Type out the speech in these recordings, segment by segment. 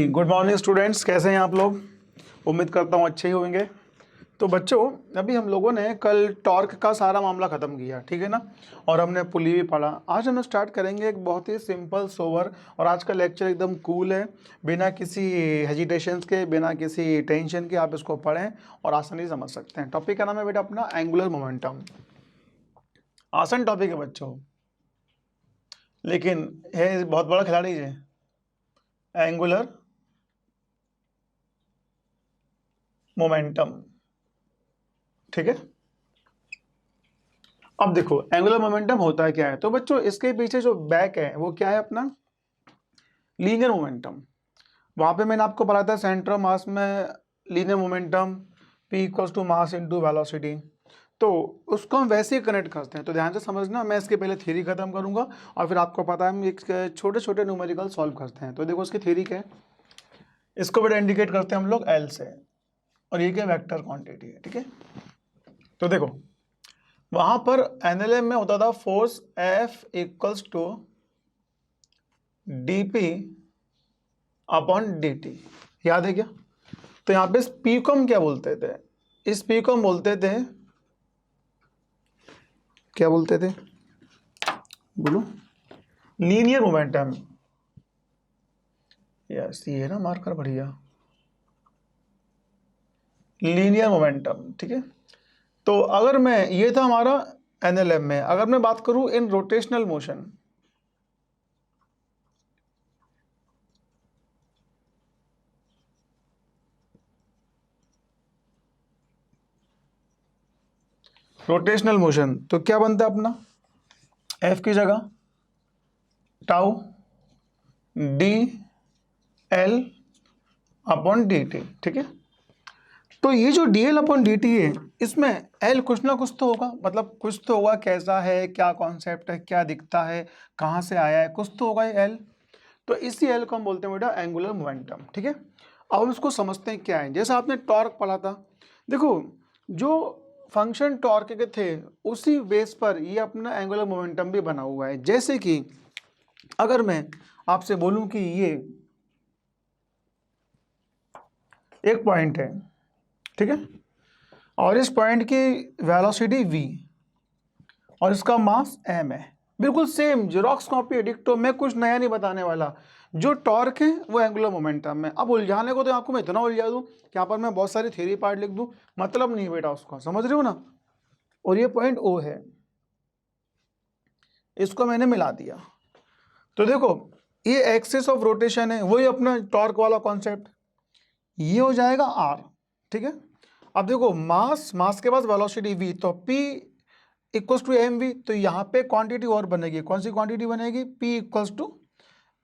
जी good morning students, कैसे हैं आप लोग। उम्मीद करता हूँ अच्छे ही होंगे। तो बच्चों, अभी हम लोगों ने कल टॉर्क का सारा मामला ख़त्म किया, ठीक है ना, और हमने पुली भी पढ़ा। आज हम स्टार्ट करेंगे एक बहुत ही सिंपल सोवर, और आज का लेक्चर एकदम कूल है, बिना किसी हेजिटेशंस के, बिना किसी टेंशन के आप इसको पढ़ें और आसानी से समझ सकते हैं। टॉपिक का नाम है बेटा अपना एंगुलर मोमेंटम। आसान टॉपिक है बच्चों, लेकिन है बहुत बड़ा खिलाड़ी है। एंगुलर मोमेंटम, ठीक है। अब देखो एंगुलर मोमेंटम होता है क्या है। तो बच्चों इसके पीछे जो बैक है वो क्या है अपना लीनियर मोमेंटम। वहां पे मैंने आपको बताया था सेंटर ऑफ मास में linear momentum p equals to mass into velocity. तो उसको हम वैसे ही कनेक्ट करते हैं। तो ध्यान से समझना, मैं इसके पहले थ्योरी खत्म करूंगा और फिर आपको पता है हम एक छोटे छोटे न्यूमेरिकल सॉल्व करते हैं। तो देखो इसकी थ्योरी क्या है, इसको बेटा इंडिकेट करते हैं हम लोग L से, और ये क्या वेक्टर क्वांटिटी है, ठीक है। तो देखो वहां पर एनएलएम में होता था force F equals to dp upon dt, याद है क्या। तो यहां पे इस P को हम क्या बोलते थे, इस P को हम बोलते थे, क्या बोलते थे बोलो, लीनियर मोमेंटम। यस ये है ना मार्कर, बढ़िया, लीनियर मोमेंटम, ठीक है। तो अगर मैं, ये था हमारा एनएलएम में, अगर मैं बात करूं in rotational motion, rotational motion, तो क्या बनता है अपना F की जगह tau D L upon D T, ठीक है। तो ये जो D L upon D T है, इसमें एल कुछ ना कुछ तो होगा, मतलब कुछ तो होगा, कैसा है, क्या कॉन्सेप्ट है, क्या दिखता है, कहाँ से आया है, कुछ तो होगा ये एल। तो इसी एल को हम बोलते हैं बेटा एंगुलर मोमेंटम, ठीक है। अब हम इसको समझते हैं क्या है। जैसा आपने टॉर्क पढ़ा था, देखो जो फंक्शन टॉर्क के थे उसी बेस पर ये अपना एंगुलर मोमेंटम भी बना हुआ है। जैसे कि अगर मैं आपसे बोलूं कि ये एक पॉइंट है, ठीक है, और इस पॉइंट की वेलोसिटी v और इसका मास m है, बिल्कुल सेम जेरॉक्स कॉपी डिक्टो, मैं कुछ नया नहीं बताने वाला। जो टॉर्क है वो एंगुलर मोमेंटम है। अब उलझाने को तो आपको मैं इतना उलझा दूं कि यहाँ पर मैं बहुत सारी थ्योरी पार्ट लिख दूं, मतलब नहीं बेटा उसका, समझ रहे हो ना। और ये पॉइंट O है, इसको मैंने मिला दिया। तो देखो ये एक्सिस ऑफ रोटेशन है, वही अपना टॉर्क वाला कॉन्सेप्ट, ये हो जाएगा r, ठीक है। अब देखो मास के पास वेलोसिटी v, तो p equals to M V, तो यहाँ पे क्वांटिटी और बनेगी। कौन सी क्वांटिटी बनेगी, p equals to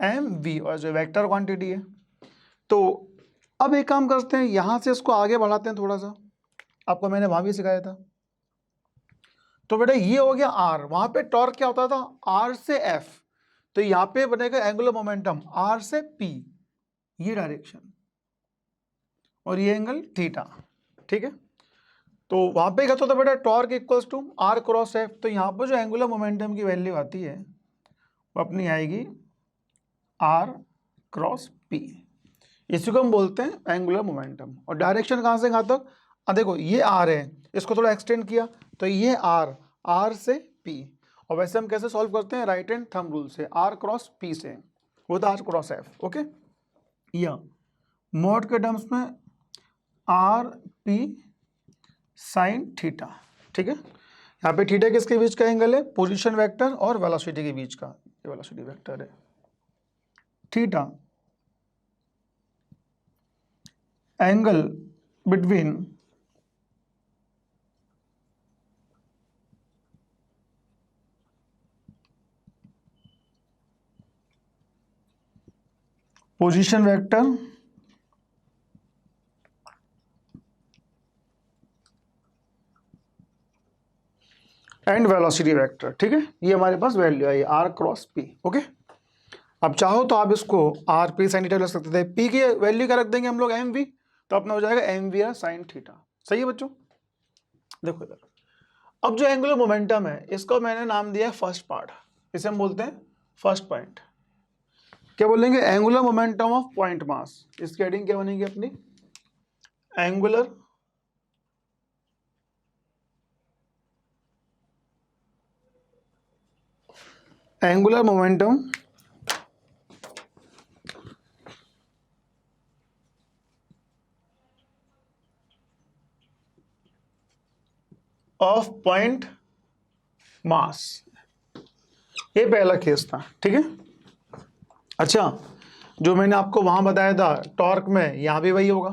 M V, और जो वेक्टर क्वांटिटी है। तो अब एक काम करते हैं, यहाँ से इसको आगे बढ़ाते हैं थोड़ा सा, आपको मैंने वहाँ भी सिखाया था। तो बेटा ये हो गया r, वहाँ पे टॉर्क क्या होता था r से f, तो यहाँ पे बनेगा एंगुलर मोमेंटम r से p, ये डायरेक्शन, और ये एंगल थीटा, ठीक है। तो वहां पे क्या होता है बेटा, torque equals to R cross F. तो यहाँ पर जो एंगुलर मोमेंटम की वैल्यू आती है वो अपनी आएगी आर क्रॉस पी, इसी को हम बोलते हैं एंगुलर मोमेंटम। और डायरेक्शन कहाँ से कहाँ तक, देखो ये आर है, इसको थोड़ा एक्सटेंड किया तो ये आर से पी। और वैसे हम कैसे सॉल्व करते हैं, राइट हैंड थंब रूल से, आर क्रॉस पी से, वो था आर क्रॉस एफ, ओके। या मोड के टर्म्स में आर पी साइन थीटा, ठीक है। यहाँ पे थीटा किसके बीच का एंगल है, पोजीशन वेक्टर और वेलोसिटी के बीच का, ये वेलोसिटी वेक्टर है। Theta angle between position vector and velocity vector, ठीक है। ये हमारे पास वैल्यू है आर क्रॉस पी, ओके। अब चाहो तो आप इसको आर पी साइन थीटा रख सकते थे, पी की वैल्यू क्या रख देंगे हम लोग एम वी, तो अपना हो जाएगा M V R sine theta. सही है बच्चों। देखो इधर, अब जो एंगुलर मोमेंटम है इसको मैंने नाम दिया फर्स्ट पार्ट, इसे हम बोलते हैं फर्स्ट पॉइंट। क्या बोलेंगे, angular momentum of point mass. इसकी हेडिंग क्या बनेगी अपनी, angular momentum of point mass. ये पहला केस था, ठीक है। अच्छा, जो मैंने आपको वहां बताया था टॉर्क में, यहां भी वही होगा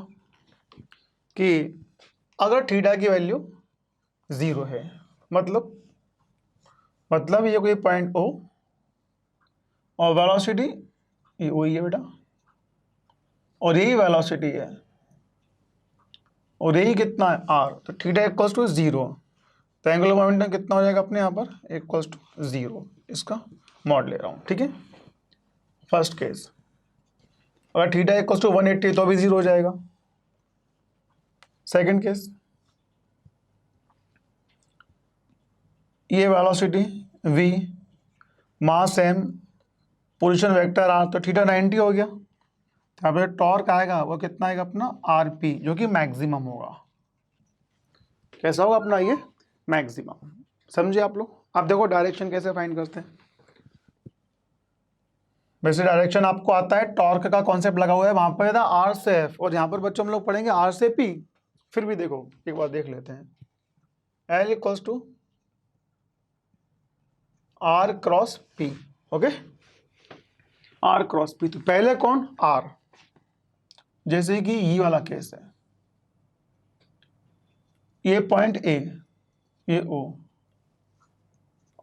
कि अगर थीटा की वैल्यू 0 है, मतलब ये कोई पॉइंट ओ और वेलोसिटी ये वही है बेटा, और यही वेलोसिटी है, और यही कितना है आर, तो थीटा इक्वल्स टू 0, तो एंगुलर मोमेंटम कितना हो जाएगा अपने यहाँ पर, इक्वल्स टू 0। इसका मॉड ले रहा हूँ, ठीक है। फर्स्ट केस, अगर थीटा इक्वल्स टू 180 तो भी 0 हो जाएगा। सेकंड केस, ये वेलोसिटी v, मास m, पोजीशन वेक्टर r, तो थीटा 90 हो गया। यहाँ पे टॉर्क आएगा वो कितना आएगा अपना rp, जो कि मैक्सिमम होगा। कैसा होगा अपना ये, मैक्सिमम। समझे आप लोग। आप देखो डायरेक्शन कैसे फाइंड करते हैं। वैसे डायरेक्शन आपको आता है, टॉर्क का कॉन्सेप्ट लगा हुआ है वहां पर था r से f, और यहाँ पर बच्चों हम लोग पढ़ेंगे r से p। फिर भी देखो एक बार देख लेते हैं, L equals to R cross P, okay, R cross P। तो पहले कौन, R, जैसे कि ये वाला केस है, ये पॉइंट A, ये O,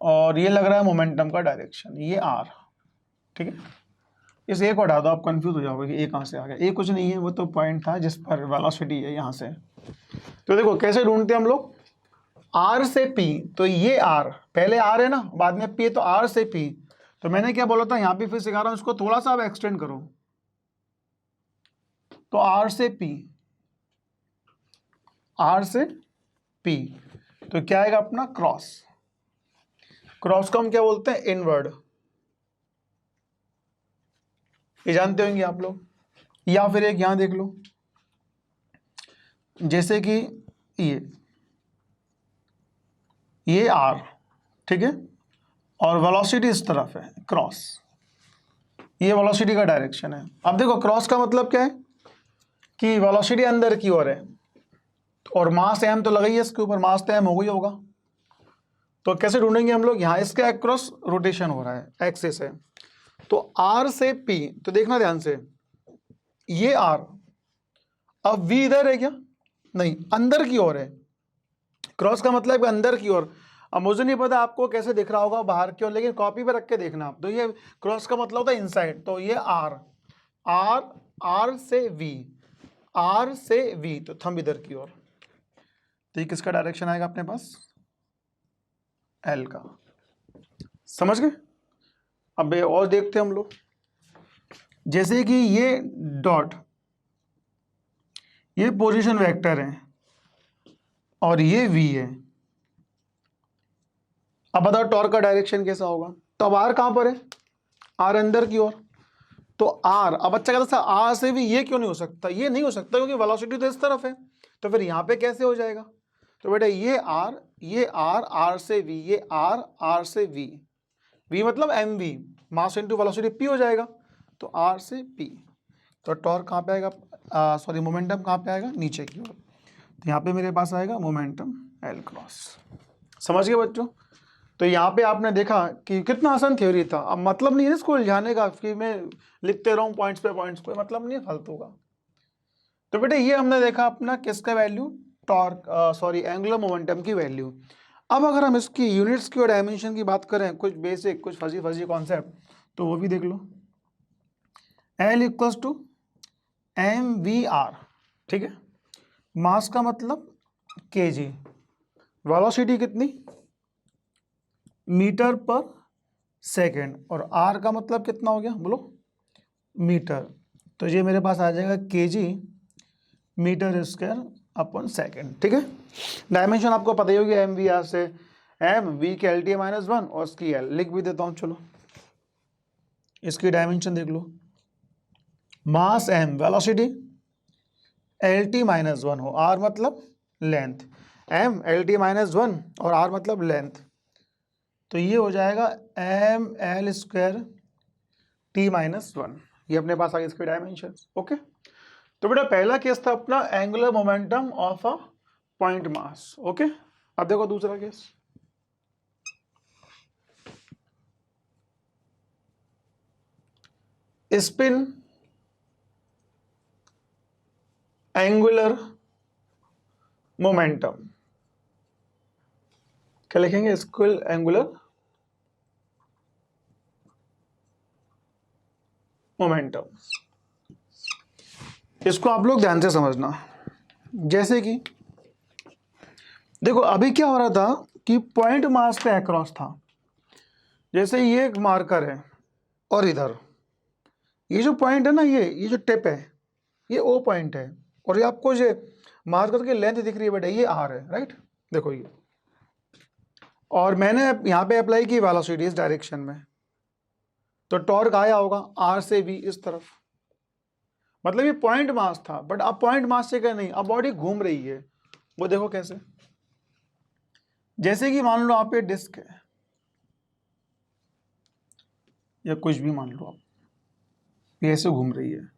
और ये लग रहा है मोमेंटम का डायरेक्शन, ये R, ठीक है। इस A को हटा दो, आप कंफ्यूज हो जाओगे कि A कहाँ से आ गया। A कुछ नहीं है, वो तो पॉइंट था जिस पर वेलोसिटी है यहाँ से। तो देखो कैसे ढूंढते हैं हम लोग, R से P, तो ये R, पहले R है ना, बाद में P, तो R से P। तो मैंने क्या बोला था, यहाँ भी फिर सिखा रहा हूँ, इसको थोड़ा सा आप एक्सटेंड करो, तो R से P, R से P, तो क्या आएगा अपना क्रॉस। क्रॉस को हम क्या बोलते हैं, इनवर्ड, ये जानते होंगे आप लोग। या फिर एक यहां देख लो, जैसे कि ये R, ठीक है, और वेलोसिटी इस तरफ है, क्रॉस, ये वेलोसिटी का डायरेक्शन है। अब देखो क्रॉस का मतलब क्या है कि वेलोसिटी अंदर की ओर है, और मास m तो लगा ही है इसके ऊपर, मास तो m हो गई होगा। तो कैसे ढूंढेंगे हम लोग, यहाँ इसके अक्रॉस रोटेशन हो रहा है, एक्सिस है, तो R से P, तो देखना ध्यान से, ये R, अब V इधर है क्या, नहीं, अंदर की ओर है। क्रॉस का मतलब अंदर की ओर। अब मुझे नहीं पता आपको कैसे दिख रहा होगा बाहर की ओर, लेकिन कॉपी पे रख के देखना आप। तो ये क्रॉस का मतलब होता है इनसाइड, तो ये R से V, R से V, तो थंब इधर की ओर, तो ये किसका डायरेक्शन आएगा अपने पास, L का। समझ गए। अब और देखते हैं हम लोग, जैसे कि ये डॉट, ये पोजीशन वेक्टर है और ये V है। अब बताओ टॉर्क का डायरेक्शन कैसा होगा, तो अब R कहां पर है, R अंदर की ओर, तो R, अब अच्छा कहता है R से भी ये क्यों नहीं हो सकता, ये नहीं हो सकता क्योंकि वेलोसिटी तो इस तरफ है, तो फिर यहां पे कैसे हो जाएगा। तो बेटा ये R, R से V, ये R से V, V मतलब mv, मास इंटू वेलोसिटी P हो जाएगा, तो R से P। तो टॉर्क कहाँ पे आएगा, सॉरी मोमेंटम कहाँ पे आएगा, नीचे की ओर, तो यहाँ पे मेरे पास आएगा मोमेंटम L क्रॉस। समझ गए बच्चों। तो यहाँ पे आपने देखा कि कितना आसान थ्योरी था। अब मतलब नहीं है स्कूल जाने का कि मैं लिखते रहूँ पॉइंट्स पे पॉइंट्स, कोई मतलब नहीं है फालतू का। तो बेटे ये हमने देखा अपना किसका value, torque, sorry angular momentum की वैल्यू। अब अगर हम इसकी यूनिट्स की और डायमेंशन की बात करें, कुछ बेसिक, कुछ फजी फजी कॉन्सेप्ट, तो वो भी देख लो। L इक्वल्स टू mvr, ठीक है, मास का मतलब kg, वेलोसिटी कितनी, मीटर पर सेकेंड, और r का मतलब कितना हो गया बोलो, मीटर। तो ये मेरे पास आ जाएगा kg मीटर स्क्वायर अपन सेकेंड, ठीक है। डायमेंशन आपको पता ही होगी, एम वी आर से, एम वी के एल टी -1 और उसकी एल लिख भी देता हूँ, चलो इसकी डायमेंशन देख लो, मास m, velocity lt minus one हो, r मतलब length, m lt minus one और r मतलब लेंथ, तो ये हो जाएगा m l square t minus one. ये अपने पास आ गए इसके डायमेंशन। ओके, तो बेटा पहला केस था अपना angular momentum of a point mass. Okay, अब देखो दूसरा केस। स्पिन एंगुलर मोमेंटम, क्या लिखेंगे, स्क्विल एंगुलर मोमेंटम। इसको आप लोग ध्यान से समझना। जैसे कि देखो अभी क्या हो रहा था कि पॉइंट मास पे अक्रॉस था, जैसे ये एक मार्कर है और इधर ये जो पॉइंट है ना, ये जो टिप है ये ओ पॉइंट है, और ये आपको ये मार्कर की लेंथ दिख रही है बेटा, ये आर है, राइट। देखो ये, और मैंने यहाँ पे अप्लाई की वेलोसिटी इस डायरेक्शन में, तो टॉर्क आया होगा आर से वी इस तरफ, मतलब ये पॉइंट मास था। बट अब पॉइंट मास से क्या नहीं, अब बॉडी घूम रही है। वो देखो कैसे, जैसे कि मान लो आप ये डिस्क है या कुछ भी मान लो आप, ये ऐसे घूम रही है,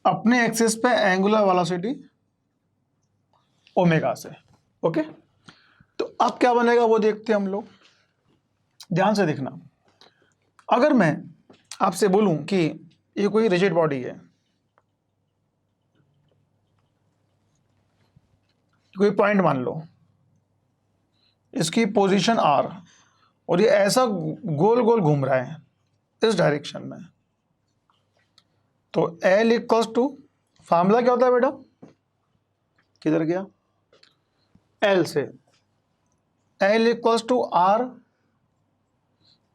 अपने एक्सिस पे एंगुलर वेलोसिटी ओमेगा से। ओके, तो अब क्या बनेगा वो देखते हैं हम लोग, ध्यान से देखना। अगर मैं आपसे बोलूं कि ये कोई रिजिड बॉडी है, कोई पॉइंट मान लो, इसकी पोजीशन आर, और ये ऐसा गोल गोल घूम रहा है इस डायरेक्शन में, तो एल इक्वल्स टू, फार्मूला क्या होता है बेटा, किधर गया, एल से, L equals to R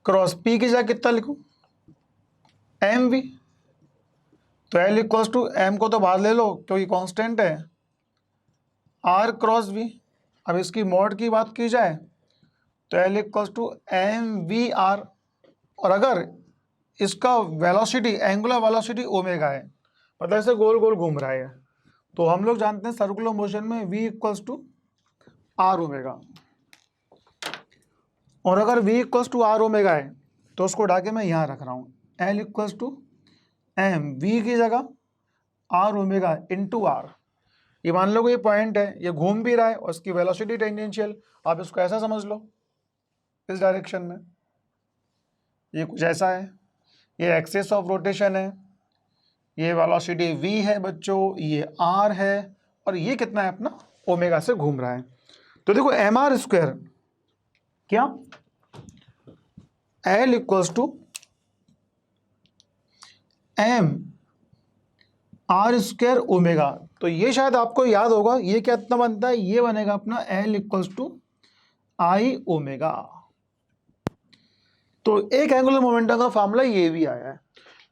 cross P की जगह कितना लिखूं, एम वी, तो एल इक्वल्स टू एम को तो बाहर ले लो क्योंकि कांस्टेंट है, आर क्रॉस वी। अब इसकी मॉड की बात की जाए तो L equals to M V R, और अगर इसका वेलोसिटी, एंगुलर वेलोसिटी ओमेगा है, मतलब ऐसे गोल गोल घूम रहा है, तो हम लोग जानते हैं सर्कुलर मोशन में v equals to are omega, और अगर v equals to are omega है तो उसको उठा के मैं यहाँ रख रहा हूँ, L equals to M V की जगह आर ओमेगा इंटू आर। ये मान लो ये पॉइंट है, ये घूम भी रहा है और इसकी वेलोसिटी टेंजेंशियल, आप इसको ऐसा समझ लो, इस डायरेक्शन में ये कुछ ऐसा है, ये एक्सिस ऑफ रोटेशन है, ये वेलोसिटी v है बच्चों, ये r है, और ये कितना है अपना ओमेगा से घूम रहा है। तो देखो एम आर स्क्वायर क्या, L equals to M R square omega, तो ये शायद आपको याद होगा, ये कितना बनता है, ये बनेगा अपना L equals to I omega. तो एक एंगुलर मोमेंटम का फार्मूला ये भी आया है,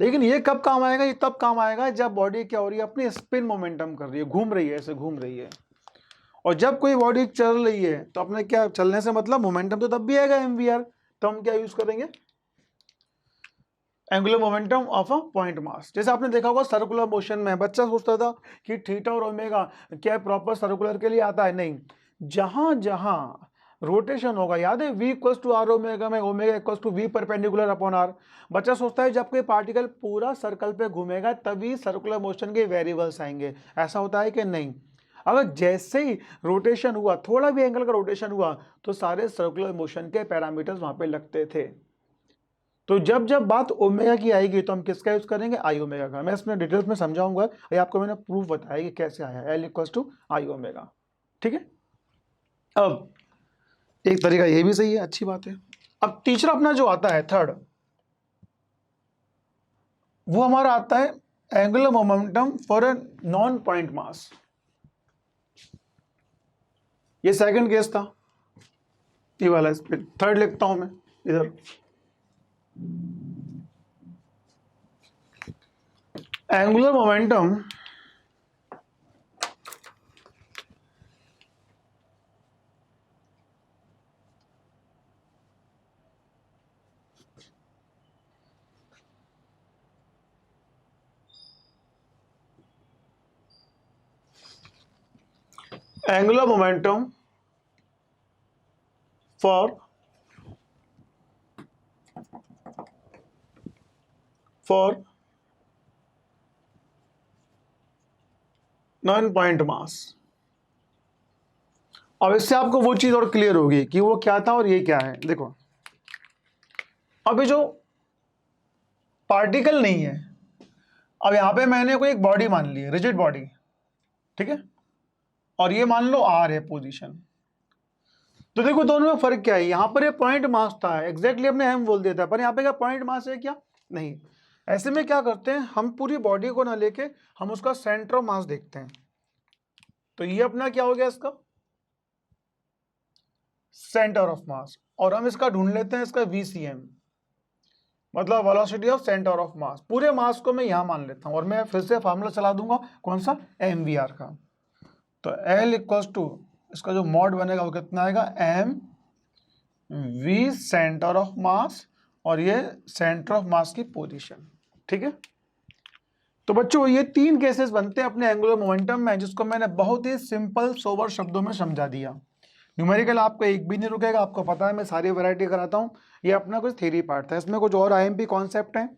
लेकिन ये कब काम आएगा, ये तब काम आएगा जब बॉडी क्या हो रही है, अपनी स्पिन मोमेंटम कर रही है, घूम रही है, ऐसे घूम रही है। और जब कोई बॉडी चल रही है तो अपने क्या, चलने से मतलब मोमेंटम तो तब भी आएगा एमवीआर, तो हम क्या यूज करेंगे, angular momentum of a point mass. जैसे आपने देखा होगा सर्कुलर मोशन में बच्चा सोचता था कि थीटा और ओमेगा क्या प्रॉपर सर्कुलर के लिए आता है, नहीं, जहां जहां रोटेशन होगा, याद है v equals to are omega में omega equals to v perpendicular upon r. बच्चा सोचता है जब कोई पार्टिकल पूरा सर्कल पे घूमेगा तभी सर्कुलर मोशन के वेरिएबल्स आएंगे, ऐसा होता है कि नहीं, अगर जैसे ही रोटेशन हुआ, थोड़ा भी एंगल का रोटेशन हुआ, तो सारे सर्कुलर मोशन के पैरामीटर्स वहां पे लगते थे। तो जब जब बात ओमेगा की आएगी तो हम किसका यूज करेंगे, आई ओमेगा का। मैं इसमें डिटेल्स में समझाऊंगा, ये आपको मैंने प्रूफ बताया कि कैसे आया, L equals to I omega, ठीक है। अब एक तरीका ये भी सही है, अच्छी बात है। अब तीसरा अपना जो आता है थर्ड, वो हमारा आता है angular momentum for a non point mass. ये सेकंड केस था, ये वाला, स्पिन। थर्ड लिखता हूं मैं इधर, angular momentum angular momentum for non point mass. अब इससे आपको वो चीज और क्लियर होगी कि वो क्या था और ये क्या है। देखो अभी जो पार्टिकल नहीं है, अब यहां पे मैंने कोई एक बॉडी मान ली है, रिजिड बॉडी, ठीक है, और ये मान लो आर है पोजीशन। तो देखो दोनों में फर्क क्या है, यहां पर ये पॉइंट मास था, एग्जैक्टली अपने हम बोल देता है, पर यहां पे क्या पॉइंट मास है क्या? नहीं। ऐसे में क्या करते हैं हम, पूरी बॉडी को ना लेके हम उसका सेंटर ऑफ मास देखते हैं। तो ये अपना क्या हो गया, इसका सेंटर ऑफ मास, और हम इसका ढूंढ लेते हैं इसका VCM, मतलब वेलोसिटी ऑफ सेंटर ऑफ मास। पूरे मास को मैं यहां मान लेता हूं और मैं फिर से फार्मूला चला दूंगा, कौन सा, MVR का। तो L इक्वल्स टू, इसका जो मॉड बनेगा वो कितना आएगा, MV सेंटर ऑफ मास, और ये सेंटर ऑफ मास की पोजीशन, ठीक है। तो बच्चों ये तीन केसेस बनते हैं अपने एंगुलर मोमेंटम में, जिसको मैंने बहुत ही सिंपल सोबर शब्दों में समझा दिया। न्यूमेरिकल आपको एक भी नहीं रुकेगा, आपको पता है मैं सारी वैरायटी कराता हूँ। ये अपना कुछ थ्योरी पार्ट था, इसमें कुछ और IMP कॉन्सेप्ट हैं,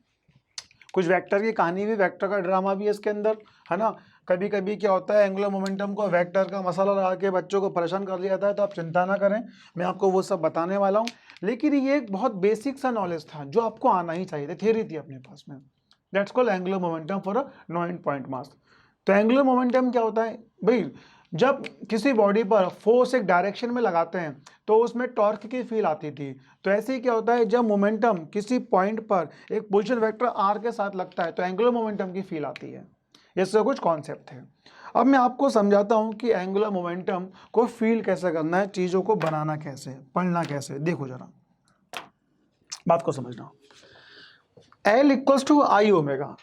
कुछ वेक्टर की कहानी भी, वेक्टर का ड्रामा भी है इसके अंदर, है ना। कभी कभी क्या होता है, एंगुलर मोमेंटम को वेक्टर का मसाला लगा के बच्चों को परेशान कर दिया जाता है, तो आप चिंता ना करें, मैं आपको वो सब बताने वाला हूँ। लेकिन ये एक बहुत बेसिक सा नॉलेज था जो आपको आना ही चाहिए था, थ्योरी थी अपने पास में। That's called angular momentum for a non point mass. तो एंगुलर मोमेंटम क्या होता है भाई, जब किसी बॉडी पर फोर्स एक डायरेक्शन में लगाते हैं तो उसमें टॉर्क की फील आती थी। तो ऐसे ही क्या होता है, जब मोमेंटम किसी पॉइंट पर एक पोजीशन वेक्टर r के साथ लगता है तो एंगुलर मोमेंटम की फील आती है। इससे कुछ कॉन्सेप्ट है। अब मैं आपको समझाता हूं कि एंगुलर मोमेंटम को फील कैसे करना है, चीजों को बनाना कैसे, पढ़ना कैसे। देखो जरा बात को समझना। L equals to I omega,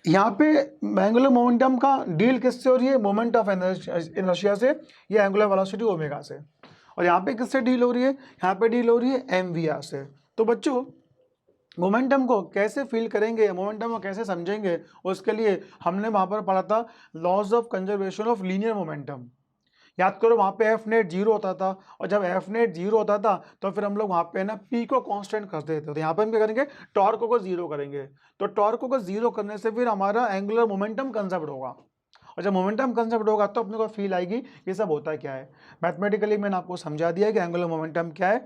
यहाँ पे एंगुलर मोमेंटम का डील किससे हो रही है, मोमेंट ऑफ इनर्शिया से, या एंगुलर वेलोसिटी ओमेगा से। और यहाँ पे किससे डील हो रही है, यहाँ पे डील हो रही है MVR से। तो बच्चों मोमेंटम को कैसे फील करेंगे, मोमेंटम को कैसे समझेंगे, उसके लिए हमने वहाँ पर पढ़ा था laws of conservation of linear momentum. याद करो वहाँ पे एफ नेट जीरो होता था, और जब एफ नेट जीरो होता था तो फिर हम लोग वहाँ पे ना पी को कांस्टेंट कर देते थे। तो यहाँ पे हम क्या करेंगे, टॉर्क को जीरो करेंगे। तो टॉर्क को जीरो करने से फिर हमारा एंगुलर मोमेंटम कंजर्व होगा, और जब मोमेंटम कंजर्व होगा तो अपने को फील आएगी ये सब होता क्या है। मैथमेटिकली मैंने आपको समझा दिया कि एंगुलर मोमेंटम क्या है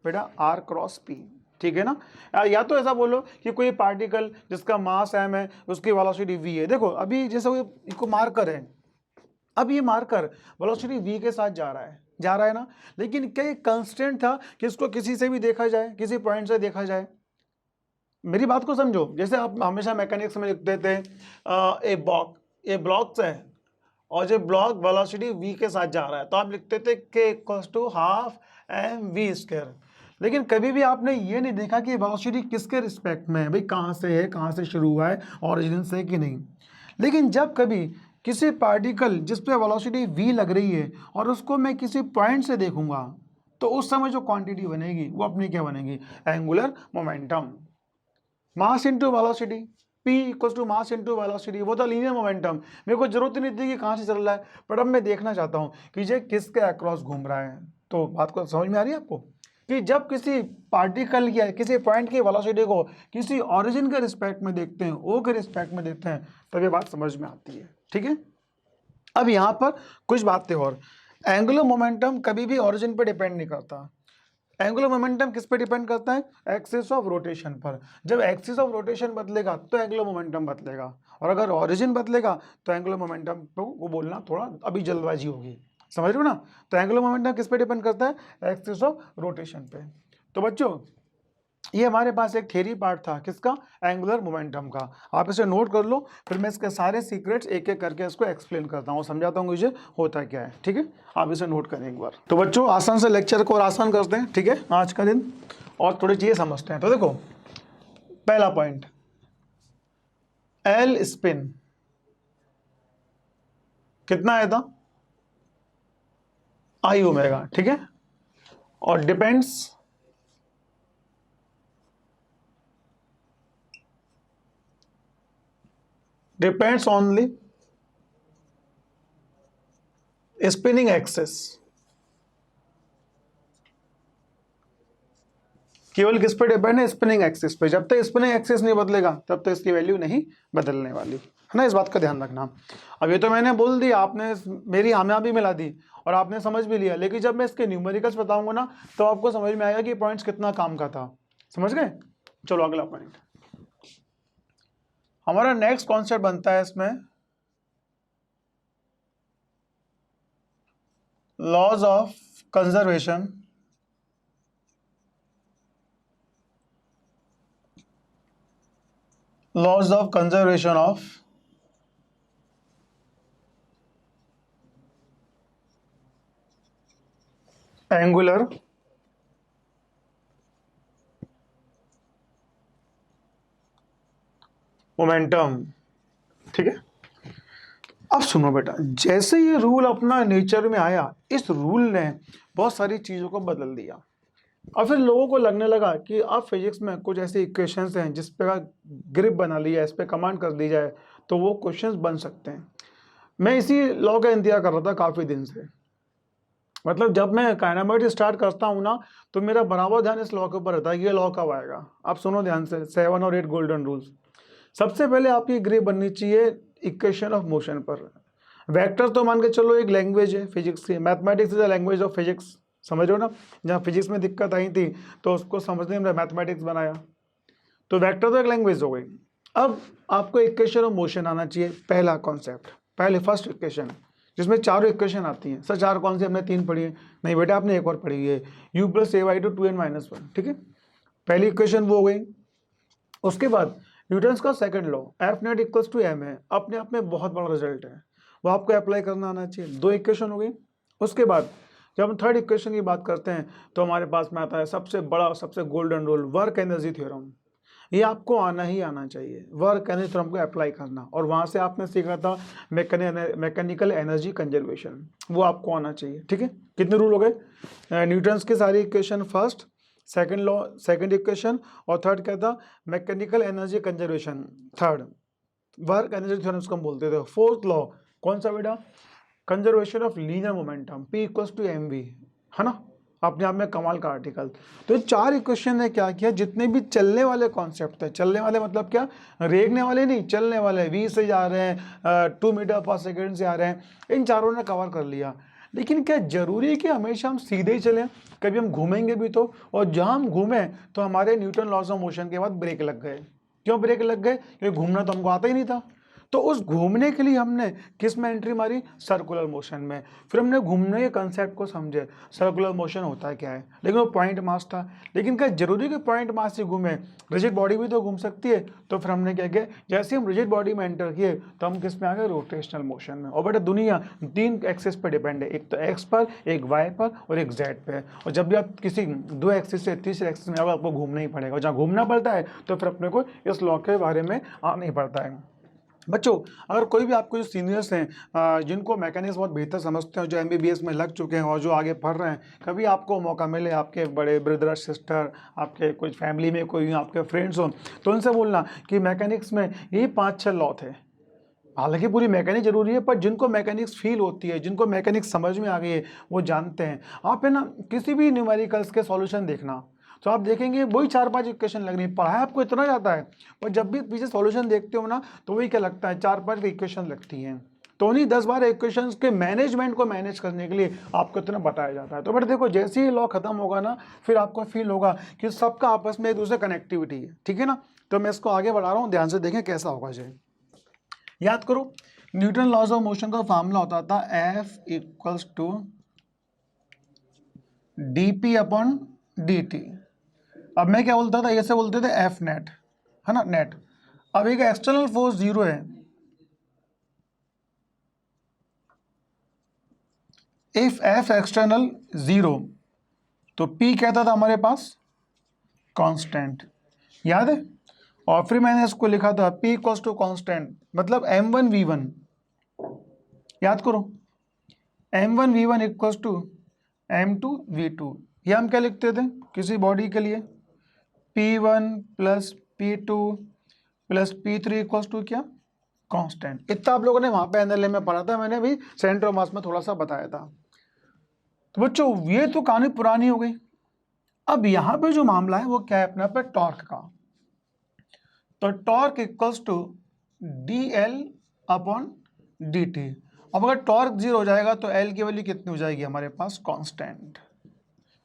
बेटा, R क्रॉस P, ठीक है ना। या तो ऐसा बोलो कि कोई पार्टिकल जिसका मास m है उसकी वेलोसिटी v है। देखो अभी जैसे इसको मार्कर है, अब ये मार्कर वेलोसिटी v के साथ जा रहा है ना, लेकिन क्या एक कांस्टेंट था कि इसको किसी से भी देखा जाए, किसी पॉइंट से देखा जाए। मेरी बात को समझो, जैसे आप हमेशा मैकेनिक्स में लिखते थे ए ब्लॉक है, और जो ब्लॉक वेलोसिटी v के साथ जा रहा है तो आप लिखते थे k equals to half mv square. लेकिन कभी भी आपने ये नहीं देखा कि वेलोसिटी किसके रिस्पेक्ट में है, भाई कहाँ से है, कहाँ से शुरू हुआ है, ऑरिजिन से कि नहीं। लेकिन जब कभी किसी पार्टिकल जिस पे वेलोसिटी v लग रही है और उसको मैं किसी पॉइंट से देखूंगा, तो उस समय जो क्वांटिटी बनेगी वो अपनी क्या बनेगी, angular momentum. Mass into velocity, p equal to mass into velocity, वो था लीनियर मोमेंटम। मेरे को जरूरत ही नहीं थी कि कहाँ से चल रहा है, पर अब मैं देखना चाहता हूँ कि ये किसके अक्रॉस घूम रहा है। तो बात को समझ में आ रही है आपको कि जब किसी पार्टिकल या किसी पॉइंट की वेलोसिटी को किसी ओरिजिन के रिस्पेक्ट में देखते हैं, ओ के रिस्पेक्ट में देखते हैं, तब ये बात समझ में आती है, ठीक है। अब यहाँ पर कुछ बातें और, एंगुलर मोमेंटम कभी भी ओरिजिन पर डिपेंड नहीं करता। एंगुलर मोमेंटम किस पे डिपेंड करता है, एक्सिस ऑफ रोटेशन पर। जब एक्सिस ऑफ रोटेशन बदलेगा तो एंगुलर मोमेंटम बदलेगा, और अगर ओरिजिन बदलेगा तो एंगुलर मोमेंटम को वो बोलना थोड़ा अभी जल्दबाजी होगी, समझ रहे हो ना। तो एंगुलर मोमेंटम किस पे डिपेंड करता है, एक्सिस ऑफ रोटेशन पे। तो बच्चों ये हमारे पास एक थ्योरी पार्ट था किसका, एंगुलर मोमेंटम का। आप इसे नोट कर लो, फिर मैं इसके सारे सीक्रेट्स एक एक करके इसको एक्सप्लेन करता हूँ, समझाता हूँ मुझे होता क्या है, ठीक है। आप इसे नोट करें एक बार। तो बच्चों आसान से लेक्चर को और आसान करते हैं, ठीक है, आज का दिन और थोड़ी चीजें समझते हैं। तो देखो पहला पॉइंट, एल स्पिन कितना आया था, आई ओमेगा, ठीक है, और डिपेंड्स ओनली स्पिनिंग एक्सिस केवल किस पे डिपेंड है? स्पिनिंग एक्सिस पे। जब तक स्पिनिंग एक्सिस नहीं बदलेगा तब तक इसकी वैल्यू नहीं बदलने वाली, है ना, इस बात का ध्यान रखना। अब ये तो मैंने बोल दिया, आपने मेरी हाँ भी मिला दी और आपने समझ भी लिया, लेकिन जब मैं इसके न्यूमेरिकल्स बताऊंगा ना तो आपको समझ में आएगा कि पॉइंट्स कितना काम का था। समझ गए? चलो अगला पॉइंट हमारा नेक्स्ट कॉन्सेप्ट बनता है इसमें laws of conservation laws of conservation of angular momentum. ठीक है, अब सुनो बेटा, जैसे ये रूल अपना नेचर में आया, इस रूल ने बहुत सारी चीजों को बदल दिया और फिर लोगों को लगने लगा कि अब फिजिक्स में कुछ ऐसे इक्वेशंस हैं जिस पे ग्रिप बना लिया, इस पे कमांड कर दी जाए तो वो क्वेश्चंस बन सकते हैं। मैं इसी लॉ का इंतजार कर रहा था काफ़ी दिन से। मतलब जब मैं काइनेमेटिक्स स्टार्ट करता हूँ ना तो मेरा बराबर ध्यान इस लॉ के ऊपर रहता है, ये लॉ कब आएगा। आप सुनो ध्यान से, 7 और 8 गोल्डन रूल्स। सबसे पहले आपकी ग्रिप बननी चाहिए इक्वेशन ऑफ मोशन पर। वेक्टर तो मान के चलो एक लैंग्वेज है फिजिक्स की, mathematics is the language of physics, समझ रहे हो ना। जहाँ फिजिक्स में दिक्कत आई थी तो उसको समझने में मैथमेटिक्स बनाया, तो वेक्टर तो एक लैंग्वेज हो गई। अब आपको इक्वेशन ऑफ मोशन आना चाहिए, पहला कॉन्सेप्ट, पहले फर्स्ट इक्वेशन जिसमें चारों इक्वेशन आती हैं। सर चार कौन सी? हमने 3 पढ़ी है। नहीं बेटा, आपने एक और पढ़ी है, u + a/2 2n-1। ठीक है, पहली इक्वेशन वो हो गई। उसके बाद न्यूटन्स का second law F net = m है, अपने आप में बहुत बड़ा रिजल्ट है, वो आपको अप्लाई करना आना चाहिए। 2 इक्वेशन हो गई। उसके बाद जब हम थर्ड इक्वेशन की बात करते हैं तो हमारे पास में आता है सबसे बड़ा, सबसे golden rule, work energy theorem. ये आपको आना ही आना चाहिए, वर्क एनर्जी थ्योरम को अप्लाई करना। और वहाँ से आपने सीखा था मैकेनिकल एनर्जी कंजर्वेशन, वो आपको आना चाहिए। ठीक है, कितने रूल हो गए? न्यूटन्स की सारी equation first, second law second equation, और थर्ड क्या था? Mechanical energy conservation third, work energy theorem उसको हम बोलते थे। फोर्थ लॉ कौन सा बेटा? Conservation of linear momentum, P = mv, है ना, अपने आप में कमाल का आर्टिकल। तो ये 4 इक्वेशन ने क्या किया, जितने भी चलने वाले कॉन्सेप्ट है, चलने वाले मतलब क्या, रेंगने वाले नहीं, चलने वाले, v से जा रहे हैं, 2 मीटर/सेकेंड से आ रहे हैं, इन चारों ने कवर कर लिया। लेकिन क्या जरूरी है कि हमेशा हम सीधे ही चलें? कभी हम घूमेंगे भी तो, और जहाँ हम घूमें तो हमारे न्यूटन लॉज ऑफ मोशन के बाद ब्रेक लग गए। क्यों ब्रेक लग गए? क्योंकि घूमना तो हमको आता ही नहीं था। तो उस घूमने के लिए हमने किस में एंट्री मारी? सर्कुलर मोशन में। फिर हमने घूमने के कंसेप्ट को समझे, सर्कुलर मोशन होता है क्या है, लेकिन वो पॉइंट मास था। लेकिन क्या जरूरी कि पॉइंट मास से घूमे? रिजिड बॉडी भी तो घूम सकती है। तो फिर हमने क्या किया, जैसे हम रिजिड बॉडी में एंटर किए तो हम किस में आ गए? रोटेशनल मोशन में। और बेटा दुनिया 3 एक्सिस पर डिपेंड है, एक तो एक्स पर, एक वाई पर और एक जेड पे। और जब भी आप किसी 2 एक्सिस से तीसरे एक्सिस में आपको घूमना ही पड़ेगा, और जहाँ घूमना पड़ता है तो फिर अपने को इस लॉ के बारे में आना ही पड़ता है। बच्चों, अगर कोई भी आपको जो सीनियर्स हैं जिनको मैकेनिक्स बहुत बेहतर समझते हैं, जो MBBS में लग चुके हैं और जो आगे पढ़ रहे हैं, कभी आपको मौका मिले, आपके बड़े ब्रदर सिस्टर, आपके कुछ फैमिली में कोई आपके फ्रेंड्स हो, तो उनसे बोलना कि मैकेनिक्स में यही 5-6 लॉ थे। हालांकि पूरी मैकेनिक्स जरूरी है, पर जिनको मैकेनिक्स फील होती है, जिनको मैकेनिक्स समझ में आ गई है, वो जानते हैं। आप है ना किसी भी न्यूमेरिकल्स के सॉल्यूशन देखना तो आप देखेंगे वही 4-5 इक्वेशन लग रही है। पढ़ाया आपको इतना जाता है, पर जब भी पीछे सॉल्यूशन देखते हो ना तो वही क्या लगता है, 4-5 इक्वेशन लगती हैं। तो उन्हीं 10-12 इक्वेशंस के मैनेजमेंट को मैनेज करने के लिए आपको इतना बताया जाता है। तो बट देखो, जैसे ही लॉ खत्म होगा ना, फिर आपको फील होगा कि सबका आपस में एक दूसरे कनेक्टिविटी है। ठीक है ना, तो मैं इसको आगे बढ़ा रहा हूँ, ध्यान से देखें कैसा होगा। जी याद करो, न्यूटन लॉज ऑफ मोशन का फॉर्मूला होता था F = dp/dt। अब मैं क्या बोलता था, ऐसे बोलते थे F नेट, है ना, नेट। अब एक एक्सटर्नल फोर्स 0 है, इफ F एक्सटर्नल 0 तो P कहता था हमारे पास कांस्टेंट, याद है। और फिर मैंने इसको लिखा था P = कांस्टेंट, मतलब m1v1, याद करो, m1v1 = m2v2। ये हम क्या लिखते थे किसी बॉडी के लिए? P1 + P2 + P3 = क्या? कांस्टेंट। इतना आप लोगों ने वहां पे एनएलएम में पढ़ा था, मैंने भी सेंटर ऑफ मास में थोड़ा सा बताया था। तो बच्चों ये तो कहानी पुरानी हो गई। अब यहाँ पे जो मामला है वो क्या है अपने पे टॉर्क का। तो torque equals to D L upon D T. अब अगर टॉर्क 0 हो जाएगा तो एल की वैल्यू कितनी हो जाएगी हमारे पास, constant.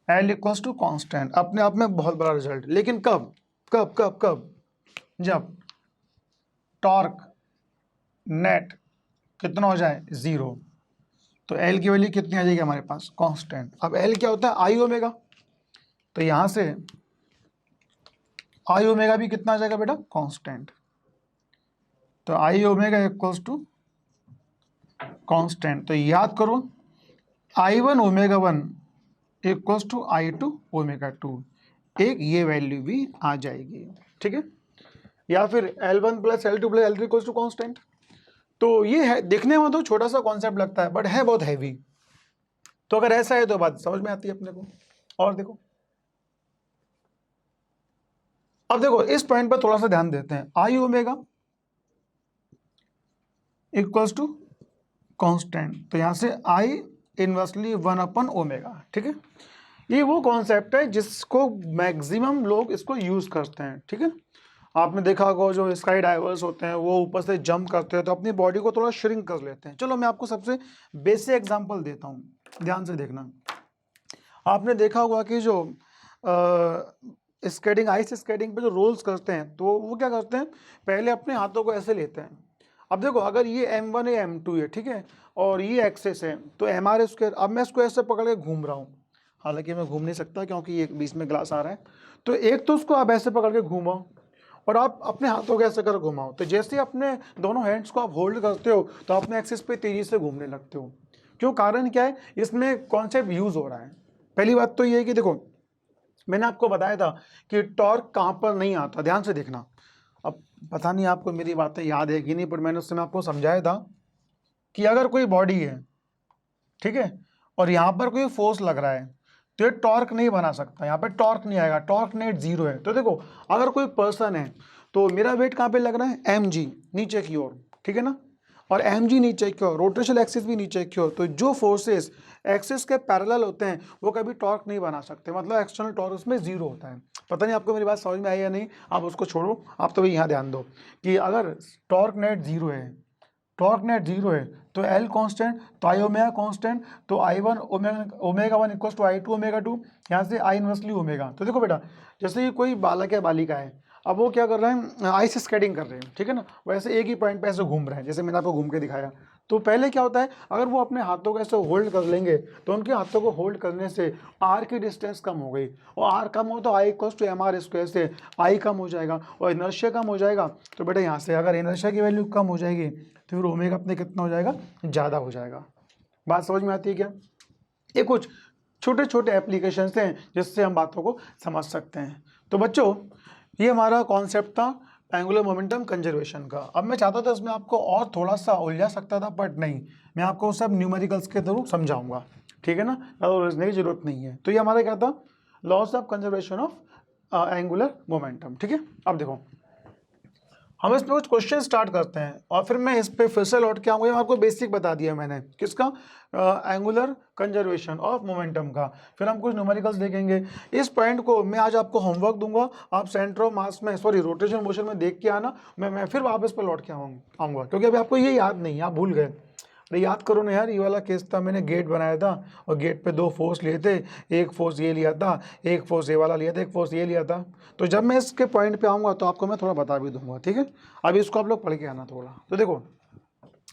L equals to constant, अपने आप में बहुत बड़ा रिजल्ट। लेकिन कब कब कब कब, जब टॉर्क नेट कितना हो जाए 0, तो एल की वैल्यू कितनी आ जाएगी हमारे पास, कांस्टेंट। अब एल क्या होता है, आई ओमेगा, तो यहां से आई ओमेगा भी कितना आ जाएगा बेटा, कांस्टेंट। तो आई ओमेगा इक्वल्स टू कांस्टेंट। तो याद करो I1 omega 1 equals to I2 omega 2, एक ये वैल्यू भी आ जाएगी, ठीक है। या फिर L1 plus L2 plus L3 equals to constant. तो ये है, देखने में तो छोटा सा कॉन्सेप्ट लगता है बट है बहुत हैवी। तो अगर ऐसा है तो बात समझ में आती है अपने को। और देखो, अब देखो इस पॉइंट पर थोड़ा सा ध्यान देते हैं। आई ओमेगा इक्वल्स टू कांस्टेंट, तो यहां से आई इनवर्सली 1 अपन ओमेगा, ठीक है। ये वो कॉन्सेप्ट है जिसको मैक्सिमम लोग इसको यूज करते हैं, ठीक है। आपने देखा होगा जो स्काई डाइवर्स होते हैं वो ऊपर से जंप करते हैं तो अपनी बॉडी को थोड़ा श्रिंक कर लेते हैं। चलो मैं आपको सबसे बेसिक एग्जांपल देता हूँ, ध्यान से देखना। आपने देखा होगा कि जो स्केटिंग, आइस स्केटिंग पे जो रोल्स करते हैं तो वो क्या करते हैं, पहले अपने हाथों को ऐसे लेते हैं। अब देखो अगर ये M1 है M2 है, ठीक है, और ये एक्सेस है तो MR स्क्वायर। अब मैं इसको ऐसे पकड़ के घूम रहा हूँ, हालांकि मैं घूम नहीं सकता क्योंकि ये बीच में ग्लास आ रहा है। तो एक तो उसको आप ऐसे पकड़ के घूमाओ और आप अपने हाथों को ऐसे कर घुमाओ। तो जैसे अपने दोनों हैंड्स को आप होल्ड करते हो तो अपने एक्सिस पे तेजी से घूमने लगते हो। क्यों, कारण क्या है, इसमें कॉन्सेप्ट यूज हो रहा है। पहली बात तो ये है कि देखो मैंने आपको बताया था कि टॉर्क कहाँ पर नहीं आता, ध्यान से देखना। अब पता नहीं आपको मेरी बातें याद है कि नहीं, पर मैंने उस समय आपको समझाया था कि अगर कोई बॉडी है, ठीक है, और यहाँ पर कोई फोर्स लग रहा है तो ये टॉर्क नहीं बना सकता, यहाँ पे टॉर्क नहीं आएगा, टॉर्क नेट 0 है। तो देखो अगर कोई पर्सन है तो मेरा वेट कहाँ पे लग रहा है, mg नीचे की ओर, ठीक है ना, और mg नीचे की ओर, रोटेशनल एक्सिस भी नीचे की ओर। तो जो फोर्सेस एक्सिस के पैरेलल होते हैं वो कभी टॉर्क नहीं बना सकते, मतलब एक्सटर्नल टॉर्क उसमें 0 होता है। पता नहीं आपको मेरी बात समझ में आई या नहीं, आप उसको छोड़ो, आप तो यहाँ ध्यान दो कि अगर टॉर्क नेट 0 है, टॉर्क नेट 0 है तो L कांस्टेंट, तो आई ओमेगा कांस्टेंट, तो I1 omega 1 equals to I2 omega 2, यहाँ से I इनवर्सली ओमेगा। तो देखो बेटा जैसे कि कोई बालक है, बालिका है, अब वो क्या कर रहे हैं, आइस स्केटिंग कर रहे हैं, ठीक है ना, वैसे एक ही पॉइंट पे ऐसे घूम रहे हैं जैसे मैंने आपको घूम के दिखाया। तो पहले क्या होता है, अगर वो अपने हाथों को ऐसे होल्ड कर लेंगे तो उनके हाथों को होल्ड करने से R की डिस्टेंस कम हो गई, और R कम हो तो I equals to MR square से I कम हो जाएगा और इनर्शिया कम हो जाएगा। तो बेटा यहाँ से अगर इनर्शिया की वैल्यू कम हो जाएगी तो फिर ओमेगा अपने कितना हो जाएगा, ज़्यादा हो जाएगा। बात समझ में आती है क्या। ये कुछ छोटे छोटे एप्लीकेशंस हैं जिससे हम बातों को समझ सकते हैं। तो बच्चों ये हमारा कॉन्सेप्ट था एंगुलर मोमेंटम कंजर्वेशन का। अब मैं चाहता था इसमें आपको और थोड़ा सा उलझा सकता था बट नहीं, मैं आपको सब न्यूमेरिकल्स के थ्रू समझाऊंगा, ठीक है ना, उलझने की जरूरत नहीं है। तो ये हमारा क्या था, loss of conservation of angular momentum, ठीक है। अब देखो हम इस पे कुछ क्वेश्चन स्टार्ट करते हैं और फिर मैं इस पे फिर से लौट के आऊँगा। आपको बेसिक बता दिया मैंने किसका, एंगुलर कंजर्वेशन ऑफ मोमेंटम का। फिर हम कुछ न्यूमेरिकल्स देखेंगे। इस पॉइंट को मैं आज आपको होमवर्क दूंगा, आप सेंटर ऑफ मास में रोटेशन मोशन में देख के आना। मैं फिर वापस पर लौट के आऊँगा क्योंकि अभी आपको ये याद नहीं है, आप भूल गए। अरे याद करो ना यार, ये वाला केस था, मैंने गेट बनाया था और गेट पे 2 फोर्स लिए थे, एक फोर्स ये लिया था, एक फोर्स ये वाला लिया था, एक फोर्स ये लिया था। तो जब मैं इसके पॉइंट पे आऊँगा तो आपको मैं थोड़ा बता भी दूंगा, ठीक है। अभी इसको आप लोग पढ़ के आना थोड़ा। तो देखो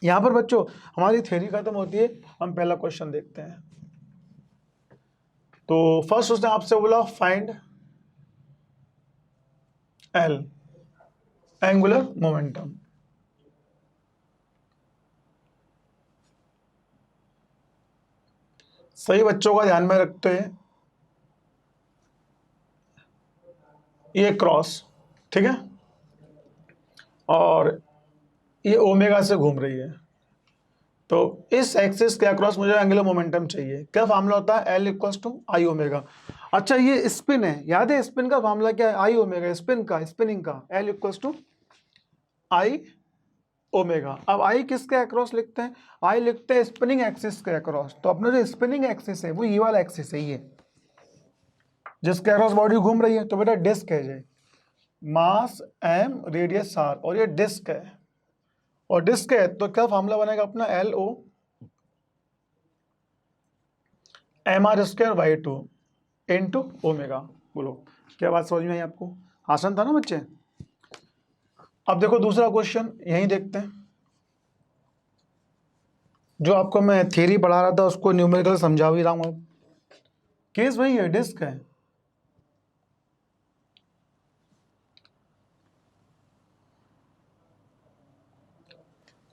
यहाँ पर बच्चों हमारी थ्योरी खत्म होती है, हम पहला क्वेश्चन देखते हैं। तो फर्स्ट उसने आपसे बोला फाइंड एल एंगुलर मोमेंटम। सही बच्चों का ध्यान में रखते हैं, ये क्रॉस, ठीक है, और ये ओमेगा से घूम रही है। तो इस एक्सिस के अक्रॉस मुझे एंगुलर मोमेंटम चाहिए। क्या फार्मूला होता है, L equals to I omega. अच्छा ये स्पिन है, याद है स्पिन का फार्मूला क्या है, आई ओमेगा, स्पिन का, स्पिनिंग का L equals to I omega. अब आई किसके अक्रॉस लिखते हैं? आई लिखते हैं स्पिनिंग एक्सिस के अक्रॉस। तो अपना जो स्पिनिंग एक्सिस है वो ये वाला एक्सिस है, ये जिसके अक्रॉस बॉडी घूम रही है। तो बेटा डिस्क है ये, मास m रेडियस r, और ये डिस्क है। और डिस्क है तो क्या फॉर्मूला बनेगा अपना? LO mr²/2 into omega. बोलो क्या बात समझ में आई आपको? आसान था ना बच्चे? अब देखो दूसरा क्वेश्चन यही देखते हैं। जो आपको मैं थ्योरी पढ़ा रहा था उसको न्यूमेरिकल समझा भी रहा हूँ। अब केस वही है, डिस्क है।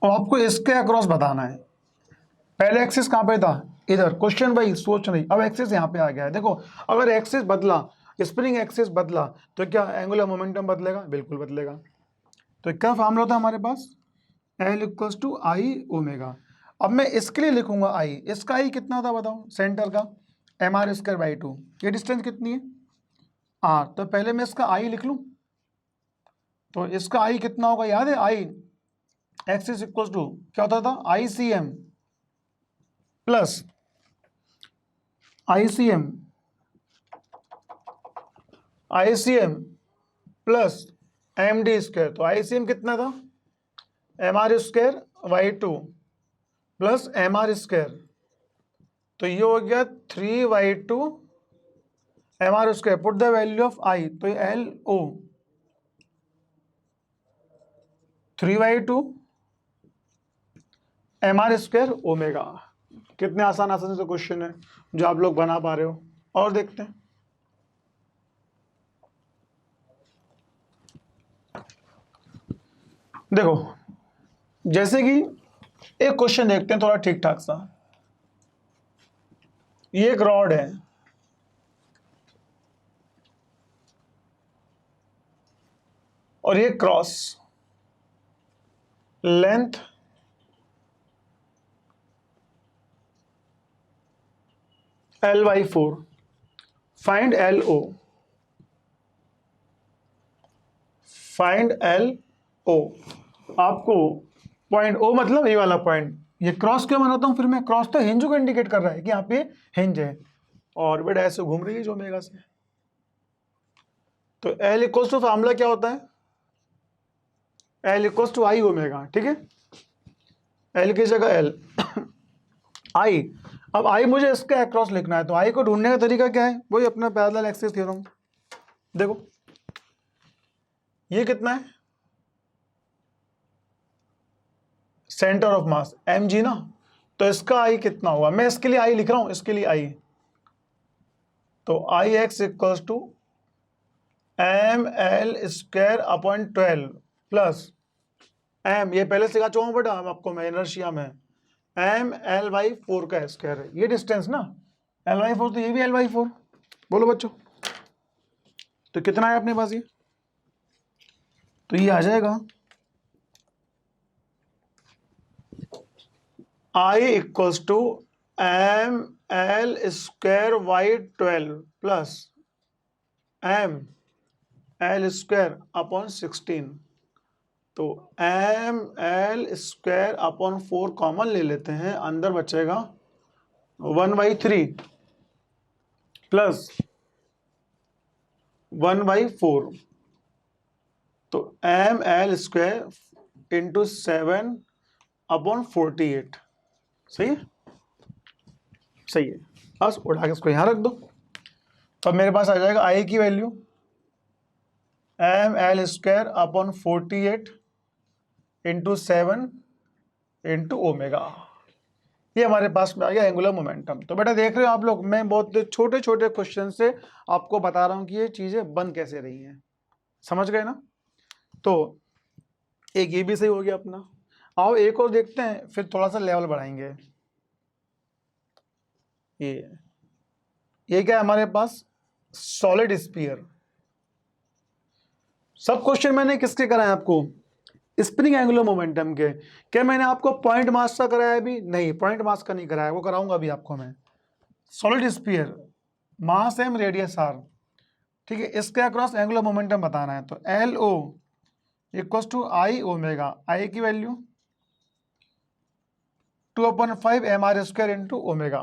और आपको इसके अक्रॉस बताना है। पहले एक्सिस कहाँ पे था? इधर। क्वेश्चन भाई सोच नहीं, अब एक्सिस यहाँ पे आ गया है। देखो अगर एक्सिस बदला, स्प्रिंग एक्सिस बदला, तो क्या एंगुलर मोमेंटम बदलेगा? बिल्कुल बदलेगा। तो क्या फॉर्मूला होता है हमारे पास? L = I ω। अब मैं इसके लिए लिखूंगा I। इसका I कितना था बताओ? सेंटर का mr²/2। ये डिस्टेंस कितनी है? r। तो पहले मैं इसका I लिख लूं। तो इसका I कितना होगा? याद है I एक्सिस इक्वल्स टू क्या होता था? ICM plus ICM plus MD²। तो ICM कितना था? mr²/2 plus mr²। तो ये हो गया 3/2 mr²। Put the value of I। तो ये LO 3/2 mr² ओमेगा। कितने आसान आसान से क्वेश्चन है जो आप लोग बना पा रहे हो। और देखते हैं। देखो जैसे कि एक क्वेश्चन देखते हैं थोड़ा ठीक ठाक सा। ये एक रॉड है और ये cross, length L/4। Find LO। Find LO। आपको पॉइंट O मतलब ये वाला पॉइंट। ये क्रॉस क्यों बनाता हूं फिर मैं? क्रॉस तो हिंज को इंडिकेट कर रहा है कि यहाँ पे हिंज है और बेटा ऐसे घूम रही है जो ओमेगा से। तो L इक्वल्स टू फॉर्मूला क्या होता है? L equals to I omega. ठीक है, L की जगह L I। अब I मुझे इसके अक्रॉस लिखना है, तो I को ढूंढने का तरीका क्या है? वही अपना पैरेलल एक्सिस थ्योरम। देखो ये कितना है? सेंटर ऑफ मास mg ना। तो इसका I कितना होगा? मैं इसके लिए I लिख रहा हूं, इसके लिए I। तो Ix equals to ml²/12 plus m, ये पहले सिखा चुका हूं बेटा आपको मैं इनर्शिया में, ml/4 का स्क्वायर है। ये डिस्टेंस ना l/4, तो ये भी l/4। बोलो बच्चों तो कितना है अपने पास? ये तो ये आ जाएगा I equals to ml²/12 plus ml²/16। तो ml²/4 कॉमन ले लेते हैं, अंदर बचेगा 1/3 प्लस 1/4। तो ml² इंटू 7/48। सही है? सही है। बस उठा के इसको यहां रख दो। अब मेरे पास आ जाएगा I की value ml²/48 into 7 into omega. ये हमारे पास में आ गया एंगुलर मोमेंटम। तो बेटा देख रहे हो आप लोग, मैं बहुत छोटे छोटे क्वेश्चन से आपको बता रहा हूं कि ये चीजें बन कैसे रही हैं। समझ गए ना? तो एक ये भी सही हो गया अपना। आओ एक और देखते हैं, फिर थोड़ा सा लेवल बढ़ाएंगे। ये क्या है हमारे पास? Solid sphere. सब क्वेश्चन मैंने किसके कराए आपको? स्प्रिंग एंगुलर मोमेंटम के। क्या मैंने आपको पॉइंट मास का कराया अभी? नहीं, पॉइंट मास का नहीं कराया, वो कराऊंगा अभी आपको मैं। सॉलिड स्फीयर, मास m रेडियस r। ठीक है, इसके अक्रॉस एंगुलर मोमेंटम बताना है। तो LO equals to I omega. I की वैल्यू 2/5 mr² इंटू ओमेगा।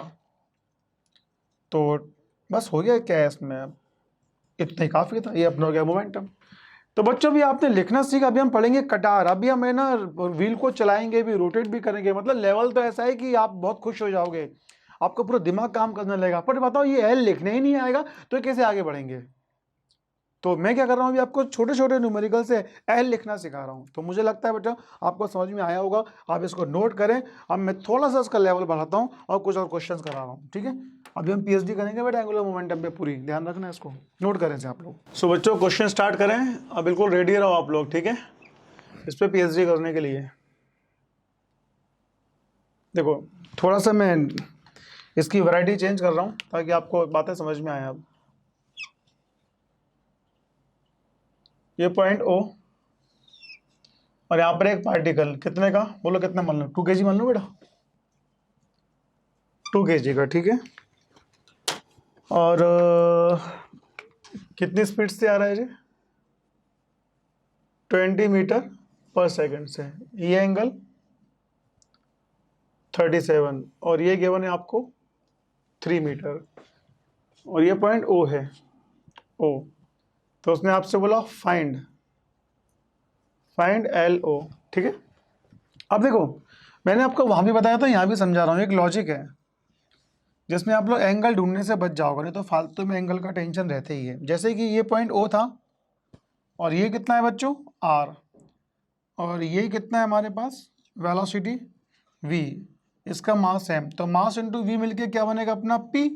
तो बस हो गया, क्या है इसमें, इतना ही काफ़ी था, ये अपना हो गया मोमेंटम। तो बच्चों अभी आपने लिखना सीखा, अभी हम पढ़ेंगे कटार। अभी हम है ना व्हील को चलाएंगे भी, रोटेट भी करेंगे, मतलब लेवल तो ऐसा है कि आप बहुत खुश हो जाओगे, आपका पूरा दिमाग काम करने लगेगा। पर बताओ ये एल लिखने ही नहीं आएगा तो कैसे आगे बढ़ेंगे। तो मैं क्या कर रहा हूँ अभी, आपको छोटे छोटे न्यूमेरिकल से एल लिखना सिखा रहा हूँ। तो मुझे लगता है बेटा आपको समझ में आया होगा, आप इसको नोट करें। अब मैं थोड़ा सा इसका लेवल बढ़ाता हूँ और कुछ और क्वेश्चंस करा रहा हूँ, ठीक है। अभी हम पीएचडी करेंगे बेटा एंगुलर मोमेंटम पे, पूरी ध्यान रखना, इसको नोट करें से आप लोग। सो बच्चों क्वेश्चन स्टार्ट करें, अब बिल्कुल रेडी रहो आप लोग, ठीक है, इस पर पीएचडी करने के लिए। देखो थोड़ा सा मैं इसकी वैरायटी चेंज कर रहा हूँ ताकि आपको बातें समझ में आए। अब ये पॉइंट ओ और यहाँ पर एक पार्टिकल, कितने का बोलो, कितना मान लो, 2 kg मान लो बेटा, 2 kg का, ठीक है। और कितनी स्पीड से आ रहा है जी, 20 मीटर पर सेकंड से। ये एंगल 37 और ये गिवन है आपको 3 मीटर, और ये पॉइंट ओ है, ओ। तो उसने आपसे बोला फाइंड एल ओ, ठीक है। अब देखो मैंने आपको वहां भी बताया था, यहाँ भी समझा रहा हूँ, एक लॉजिक है जिसमें आप लोग एंगल ढूंढने से बच जाओगे, नहीं तो फालतू में एंगल का टेंशन रहते ही है। जैसे कि ये पॉइंट ओ था और ये कितना है बच्चों, आर, और ये कितना है हमारे पास, वेलोसिटी v, इसका मास m, तो मास इंटू v मिलके क्या बनेगा अपना p।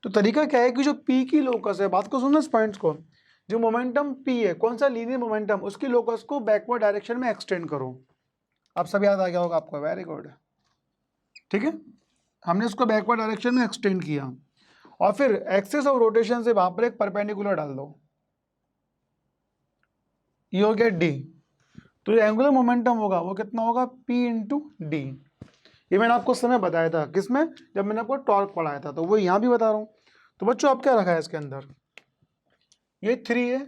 तो तरीका क्या है कि जो p की लोकस है, बात को सुनो इस पॉइंट्स को, जो मोमेंटम p है, कौन सा लीनियर मोमेंटम, उसकी लोकस को बैकवर्ड डायरेक्शन में एक्सटेंड करो। अब सब याद आ गया होगा आपको, वेरी गुड, ठीक है। हमने उसको बैकवर्ड डायरेक्शन में एक्सटेंड किया और फिर एक्सिस ऑफ रोटेशन से वहां पर एक परपेंडिकुलर डाल दो, ये हो गया d। तो जो एंगुलर मोमेंटम होगा वो कितना होगा, p इंटू डी। ये मैंने आपको समय बताया था, किसमें, जब मैंने आपको टॉर्क पढ़ाया था, तो वो यहाँ भी बता रहा हूँ। तो बच्चों आप क्या रखा है इसके अंदर, ये 3 है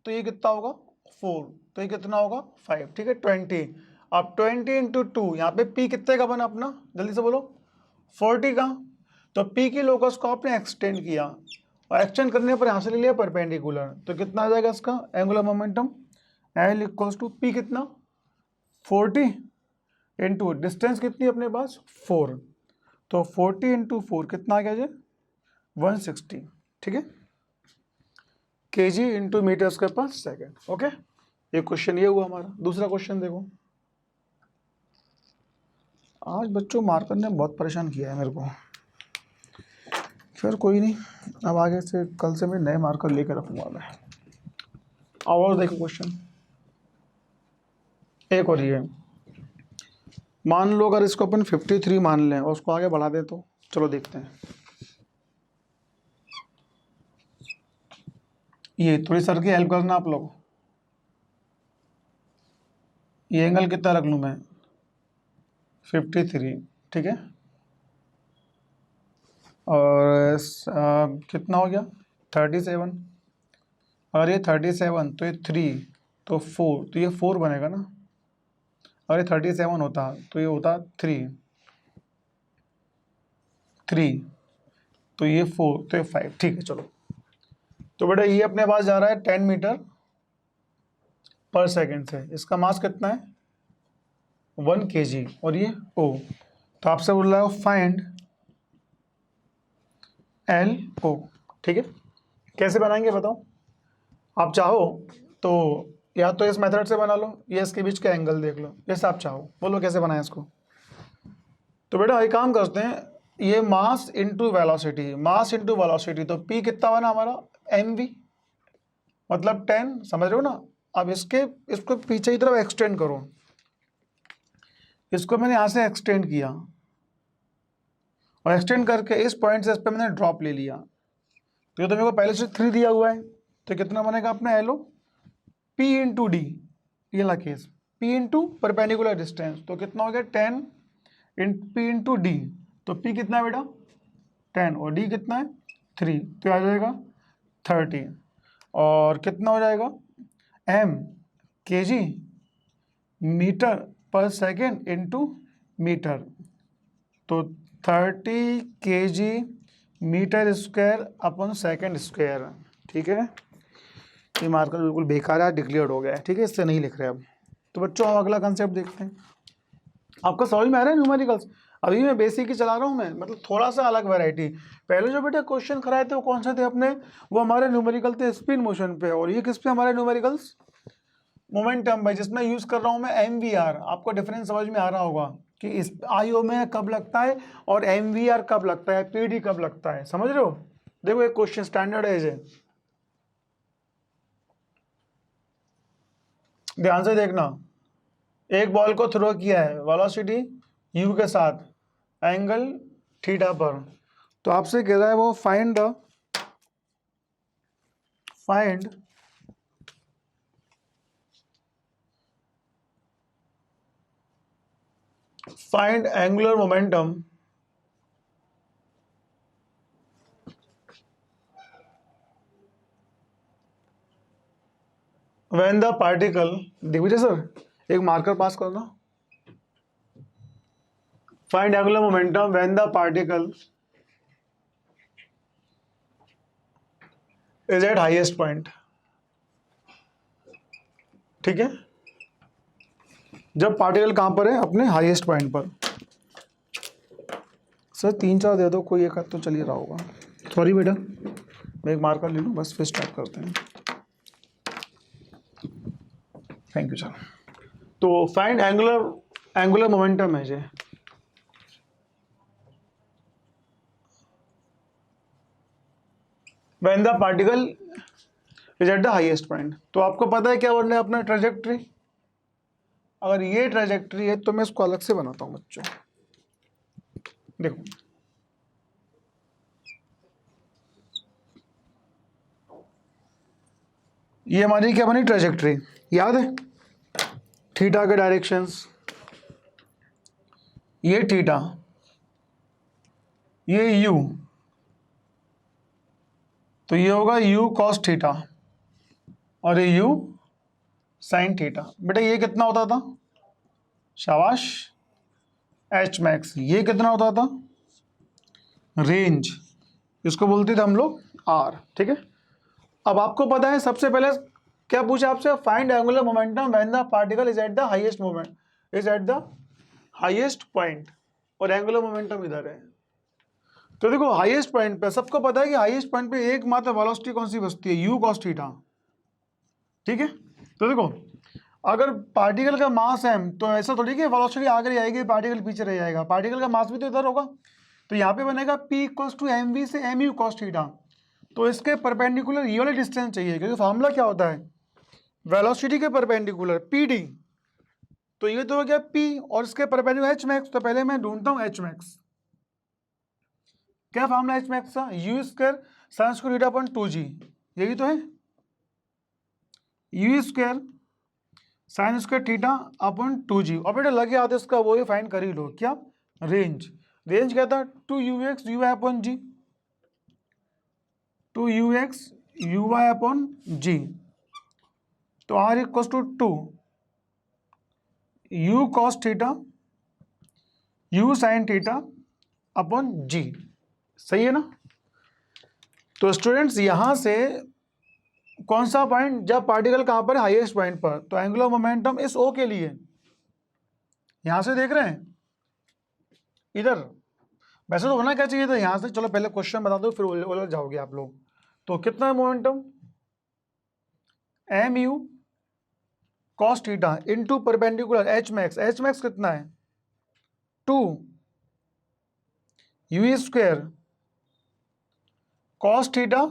तो ये कितना होगा 4, तो ये कितना होगा 5, ठीक है 20। अब 20 इंटू 2, यहाँ पे p कितने का बना अपना, जल्दी से बोलो, 40 का। तो p की लोकस को आपने एक्सटेंड किया और एक्सटेंड करने पर यहाँ से ले लिया परपेंडिकुलर, तो कितना आ जाएगा इसका angular momentum, L equals to p कितना 40 इंटू डिस्टेंस कितनी अपने पास 4, तो 40 इंटू 4 कितना आ गया जी 160, ठीक है, केजी इंटू मीटर्स के पर सेकेंड। ओके, ये क्वेश्चन ये हुआ हमारा। दूसरा क्वेश्चन देखो, आज बच्चों मार्कर ने बहुत परेशान किया है मेरे को, फिर कोई नहीं, अब आगे से कल से मैं नए मार्कर लेकर रखूंगा मैं। और देखो क्वेश्चन एक और ये, मान लो अगर इसको अपन 53 मान लें और उसको आगे बढ़ा दें तो, चलो देखते हैं। ये थोड़ी सर की हेल्प करना आप लोग, ये एंगल कितना रख लूँ मैं 53, ठीक है, और कितना हो गया 37, अगर ये 37 तो ये 3 तो 4, तो ये 4 बनेगा ना, अगर ये 37 होता तो ये होता 3 तो ये 4 तो ये 5, ठीक है। चलो तो बेटा ये अपने पास जा रहा है 10 मीटर पर सेकेंड से, इसका मास कितना है 1 kg, और ये ओ, तो आपसे बोल रहा है फाइंड एल ओ, ठीक है। कैसे बनाएंगे बताओ, आप चाहो तो या तो इस मेथड से बना लो या इसके बीच का एंगल देख लो, जैसे आप चाहो, बोलो कैसे बनाएं इसको। तो बेटा एक काम करते हैं, ये मास इंटू वेलोसिटी, मास इंटू वेलोसिटी, तो p कितना बना हमारा mv, मतलब 10, समझ रहे हो ना। अब इसको पीछे की तरफ एक्सटेंड करो, इसको मैंने यहाँ से एक्सटेंड किया और एक्सटेंड करके इस पॉइंट से इस पर मैंने ड्रॉप ले लिया, तो ये तो मेरे को पहले से 3 दिया हुआ है, तो कितना बनेगा अपना एलो p इंटू डी, ये ला case p into perpendicular distance, तो कितना हो गया 10 p इंटू डी, तो p कितना है बेटा 10 और d कितना है 3, तो आ जाएगा 30, और कितना हो जाएगा m kg metre per second into metre, तो 30 kg मीटर स्क्वायर अपन सेकेंड स्क्वायर, ठीक है। ये मार्कर बिल्कुल बेकार है, डिक्लेयर्ड हो गया है, ठीक है, इससे नहीं लिख रहे अब। तो बच्चों अब अगला कंसेप्ट देखते हैं। आपका समझ में आ रहा है न्यूमेरिकल्स? अभी मैं बेसिक ही चला रहा हूँ मैं, मतलब थोड़ा सा अलग वैरायटी। पहले जो बेटा क्वेश्चन कराए थे वो कौन से थे अपने, वो हमारे न्यूमेरिकल थे स्पिन मोशन पे, और ये किस पे हमारे न्यूमेरिकल्स, मोमेंटम पे, जिसमें यूज कर रहा हूँ मैं MVR। आपको डिफरेंस समझ में आ रहा होगा कि इस IO में कब लगता है और MVR कब लगता है, PD कब लगता है, समझ रहे हो। देखो एक क्वेश्चन स्टैंडर्ड है, ध्यान से देखना। एक बॉल को थ्रो किया है, वेलोसिटी u के साथ, एंगल थीटा पर। तो आपसे कह रहा है वो find angular momentum when the particle, देखिए सर एक मार्कर पास करना, find angular momentum when the particle is eight highest point, ठीक है। जब पार्टिकल कहां पर है, अपने हाईएस्ट पॉइंट पर। सर 3-4 दे दो, कोई एक तो चल ही रहा होगा। सॉरी बेटा, मैं एक मार्कर ले लूँ बस, फिर स्टार्ट करते हैं। Thank you sir. तो फाइंड एंगुलर मोमेंटम है J, when the particle is at the highest point. तो आपको पता है क्या बनना है अपना ट्रेजेक्ट्री। अगर ये ट्रेजेक्ट्री है तो मैं इसको अलग से बनाता हूं बच्चों, देखो ये हमारी क्या बनी ट्रेजेक्ट्री, याद है, थीटा के डायरेक्शंस, ये थीटा, ये यू, तो ये होगा u cos थीटा और ये u sin थीटा। बेटा ये कितना होता था, शाबाश, h मैक्स। ये कितना होता था, रेंज, इसको बोलते थे हम लोग r, ठीक है। अब आपको पता है सबसे पहले क्या पूछा आपसे, find angular momentum when the particle is at the highest moment, is at the highest point, और एंगुलर मोमेंटम इधर है। तो देखो हाईएस्ट पॉइंट पे सबको पता है कि हाईएस्ट पॉइंट पे एकमात्र वेलोसिटी कौन सी बचती है, u cos थीटा, ठीक है। तो देखो अगर पार्टिकल का मास m, तो ऐसा थोड़ी कि वेलोसिटी आगे आएगी पार्टिकल पीछे रह जाएगा, पार्टिकल का मास भी तो इधर होगा। तो यहाँ पे बनेगा p इक्वल्स टू mv से mu cos थीटा। तो इसके परपेंडिकुलर ये वाला डिस्टेंस चाहिए, क्योंकि फॉर्मूला क्या होता है, वेलोसिटी के परपेंडिकुलर pd। तो ये तो हो गया p, और इसके परपेंडिकुलर h मैक्स। तो पहले मैं ढूंढता हूँ h मैक्स। क्या फॉर्मूला h मैक्स का, u square sine square theta upon 2g, यही तो है, u square sine square theta upon 2g। और बेटा लगे आते इसका वो ही फाइंड कर ही लो, क्या, रेंज। रेंज क्या था, 2ux uy upon g, 2ux uy upon g। तो r equal to 2 u cos theta u sin theta upon g, सही है ना। तो स्टूडेंट्स यहां से कौन सा पॉइंट, जब पार्टिकल कहां पर है, हाईएस्ट पॉइंट पर, तो एंगुलर मोमेंटम इस O के लिए, यहां से देख रहे हैं इधर, वैसे तो होना क्या चाहिए था यहां से, चलो पहले क्वेश्चन बता दो फिर उलझ जाओगे आप लोग। तो कितना है momentum, mu cos theta into perpendicular h max. h max कितना है, 2 u square cos theta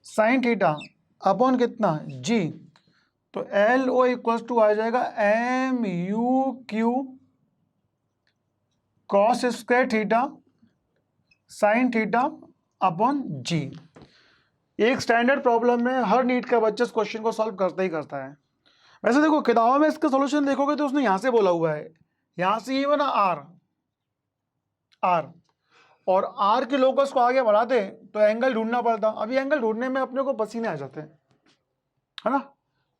sin theta upon कितना g। तो LO इक्वल्स टू आ जाएगा mu cos square theta sin theta upon g। एक स्टैंडर्ड प्रॉब्लम में हर NEET का बच्चा इस क्वेश्चन को सॉल्व करता ही करता है। वैसे देखो किताबों में इसका सॉल्यूशन देखोगे तो उसने यहां से बोला हुआ है, यहां से ये बना r, और r के लोकस को आगे बढ़ाते तो एंगल ढूंढना पड़ता। अभी एंगल ढूंढने में अपने को पसीने आ जाते हैं, है ना।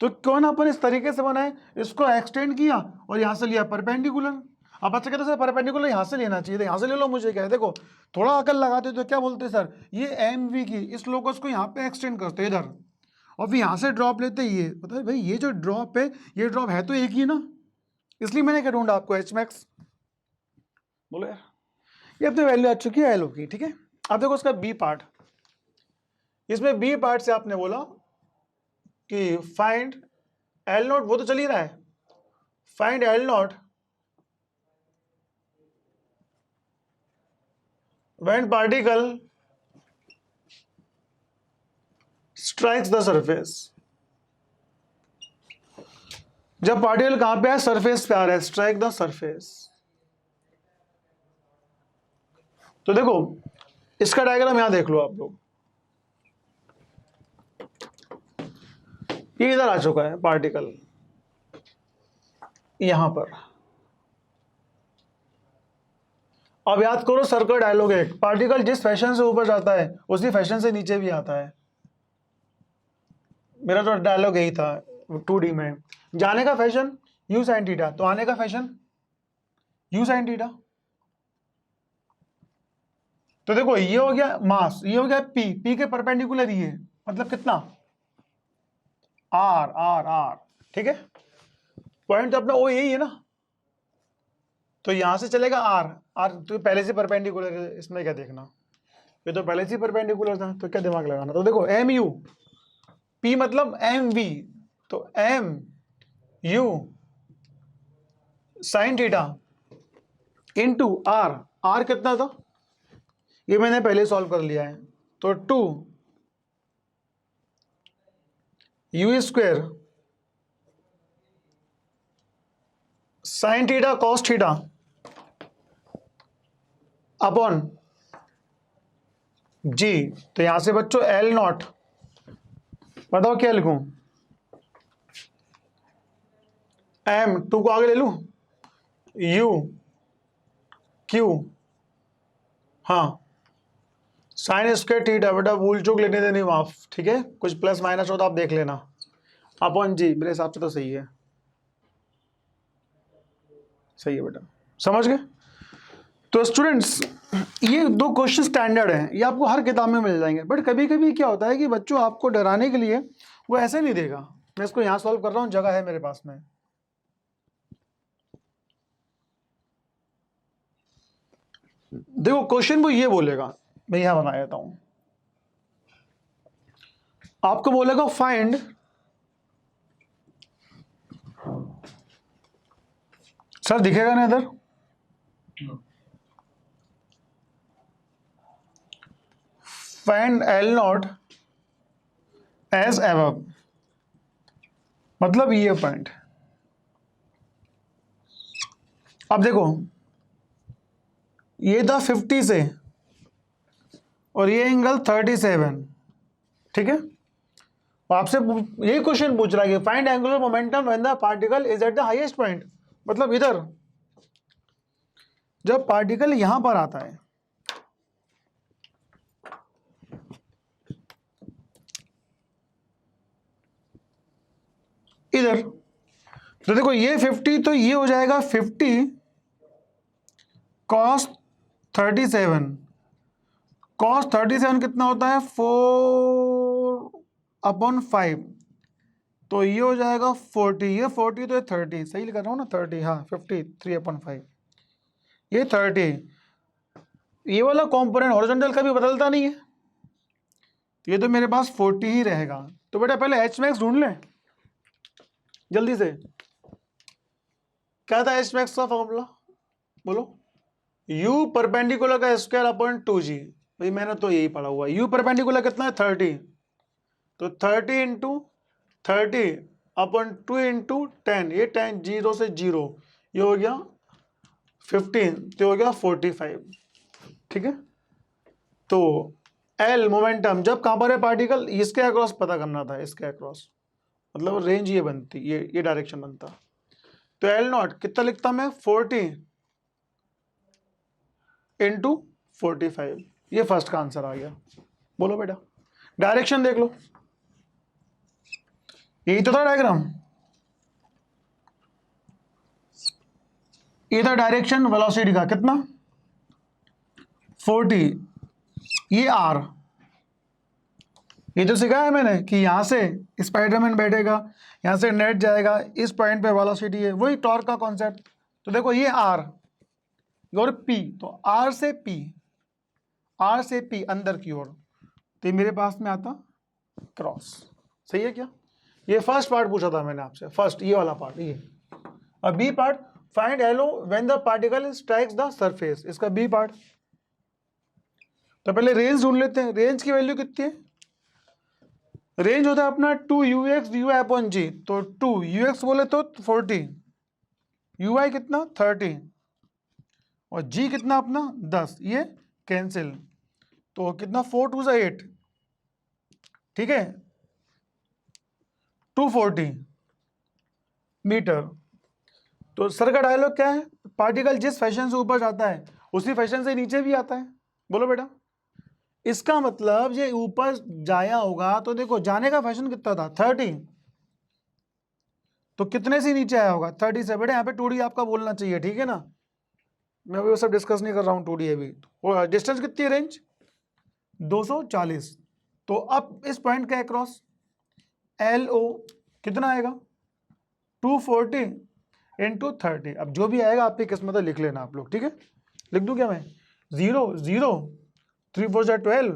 तो क्यों ना अपन इस तरीके से बनाए, इसको एक्सटेंड किया और यहां से लिया परपेंडिकुलर। अब बच्चे कहते हैं सर परपेंडिकुलर यहाँ से लेना चाहिए, तो यहाँ से ले लो, मुझे क्या है, देखो थोड़ा अकल लगाते तो क्या बोलते हैं सर, ये एम वी की इस लोकस को यहाँ पे एक्सटेंड करते इधर, और फिर यहाँ से ड्रॉप लेते ये, पता है भाई ये जो ड्रॉप है, ये ड्रॉप है तो एक ही ना, इसलिए मैंने क्या ढूंढा आपको एच मैक्स। बोलो यार, ये अपनी वैल्यू आ चुकी है एल की, ठीक है। अब देखो उसका बी पार्ट, इसमें बी पार्ट से आपने बोला कि फाइंड एल नॉट, वो तो चल ही रहा है, find L not when particle strikes the surface, जब पार्टिकल कहां पे है, सरफेस पे आ रहा है, स्ट्राइक द सरफेस। तो देखो इसका डायग्राम यहां देख लो आप लोग, ये इधर आ चुका है पार्टिकल, यहां पर। अब याद करो सर का डायलॉग है, पार्टिकल जिस फैशन से ऊपर जाता है उसी फैशन से नीचे भी आता है। मेरा तो डायलॉग यही था 2D में, जाने का फैशन यू साइन थीटा, तो आने का फैशन यू साइन थीटा। तो देखो ये हो गया मास, ये हो गया पी, पी के परपेंडिकुलर ये, मतलब कितना, आर आर आर, ठीक है। पॉइंट तो अपना ओ यही है ना, तो यहां से चलेगा आर, आर तो पहले से परपेंडिकुलर है, इसमें क्या देखना, ये तो पहले से परपेंडिकुलर था, तो क्या दिमाग लगाना। तो देखो एम यू, पी मतलब एम वी, तो M U sine theta into R, R कितना था, ये मैंने पहले सॉल्व कर लिया है, तो 2 u square sine theta cos theta upon g. तो यहां से बच्चों एल नॉट, बताओ क्या लिखूं, एम 2 को आगे ले लूं, यू क्यू, हाँ साइन स्क्वायर थीटा, बेटा भूल चूक लेने देनी माफ, ठीक है, कुछ प्लस माइनस हो तो आप देख लेना, अपॉन जी। मेरे हिसाब से तो सही है, सही है बेटा, समझ गए। तो स्टूडेंट्स ये 2 क्वेश्चन स्टैंडर्ड हैं, ये आपको हर किताब में मिल जाएंगे, बट कभी कभी क्या होता है कि बच्चों आपको डराने के लिए वो ऐसे नहीं देगा, मैं इसको यहाँ सॉल्व कर रहा हूँ, जगह है मेरे पास में। देखो क्वेश्चन वो ये बोलेगा, मैं यहां बना देता हूं, आपको बोलेगा फाइंड सर, दिखेगा ना इधर, find L not as above, मतलब ये पॉइंट। अब देखो ये था 50 से और ये एंगल 37, ठीक है। आपसे यही क्वेश्चन पूछ रहा है कि find angular momentum when the particle is at the highest point, मतलब इधर जब पार्टिकल यहां पर आता है, इधर, तो देखो ये 50, तो ये हो जाएगा 50 cos 37, cos 37 कितना होता है 4/5, तो ये हो जाएगा 40, ये 40 तो ये 30, सही लिख रहा हूँ ना 30, हाँ 50 3/5, ये 30। ये वाला कॉम्पोनेंट हॉरिजॉन्टल कभी बदलता नहीं है, ये तो मेरे पास 40 ही रहेगा। तो बेटा पहले एच मैक्स ढूंढ लें जल्दी से, क्या था एच मैक्स का फॉर्मूला, बोलो, u परपेंडिकुलर का स्क्वायर अपॉन 2g, भाई मैंने तो यही पढ़ा हुआ है, u परपेंडिकुलर कितना है 30, तो 30 इंटू 30 अपॉन 2 इंटू 10, ये 10 0 से 0, ये हो गया 15, तो हो गया 45, ठीक है। तो L मोमेंटम जब कहां पर है पार्टिकल, इसके अक्रॉस पता करना था, इसके अक्रॉस, मतलब रेंज ये बनती, ये डायरेक्शन बनता, तो L नॉट कितना लिखता मैं 40 इंटू 45, ये फर्स्ट का आंसर आ गया। बोलो बेटा डायरेक्शन देख लो, यही तो था डायग्राम, इधर डायरेक्शन वेलोसिटी का कितना 40, ये r, ये जो सिखाया है मैंने कि यहां से स्पाइडरमैन बैठेगा, यहां से नेट जाएगा, इस पॉइंट पे वेलोसिटी है, वही टॉर्क का कॉन्सेप्ट। तो देखो ये r और p, तो r से p अंदर की ओर, तो ये मेरे पास में आता क्रॉस। सही है क्या? ये फर्स्ट पार्ट पूछा था मैंने आपसे, फर्स्ट ये वाला पार्ट ये। अब B part, find L O when the particle strikes the surface, इसका बी पार्ट। तो पहले रेंज ढूंढ लेते हैं। रेंज की वैल्यू कितनी है? रेंज होता है अपना 2ux dy अपॉन जी, तो 2ux बोले तो 40, ui कितना 30 और g कितना अपना 10, ये कैंसिल, तो कितना 4 2 8, ठीक है 240 मीटर। तो सर का डायलॉग क्या है? पार्टिकल जिस फैशन से ऊपर जाता है उसी फैशन से नीचे भी आता है। बोलो बेटा, इसका मतलब ये ऊपर जाया होगा तो देखो जाने का फैशन कितना था 30, तो कितने से नीचे आया होगा 30 से। बेटा यहाँ पे 2D आपका बोलना चाहिए, ठीक है ना, मैं अभी वो सब डिस्कस नहीं कर रहा हूँ 2D अभी। और डिस्टेंस कितनी है? रेंज 240। तो अब इस पॉइंट के अक्रॉस LO कितना आएगा 240 इंटू 30। अब जो भी आएगा आपकी किस्मत है, लिख लेना आप लोग, ठीक है। लिख दूं क्या मैं? 0 0 3 4 12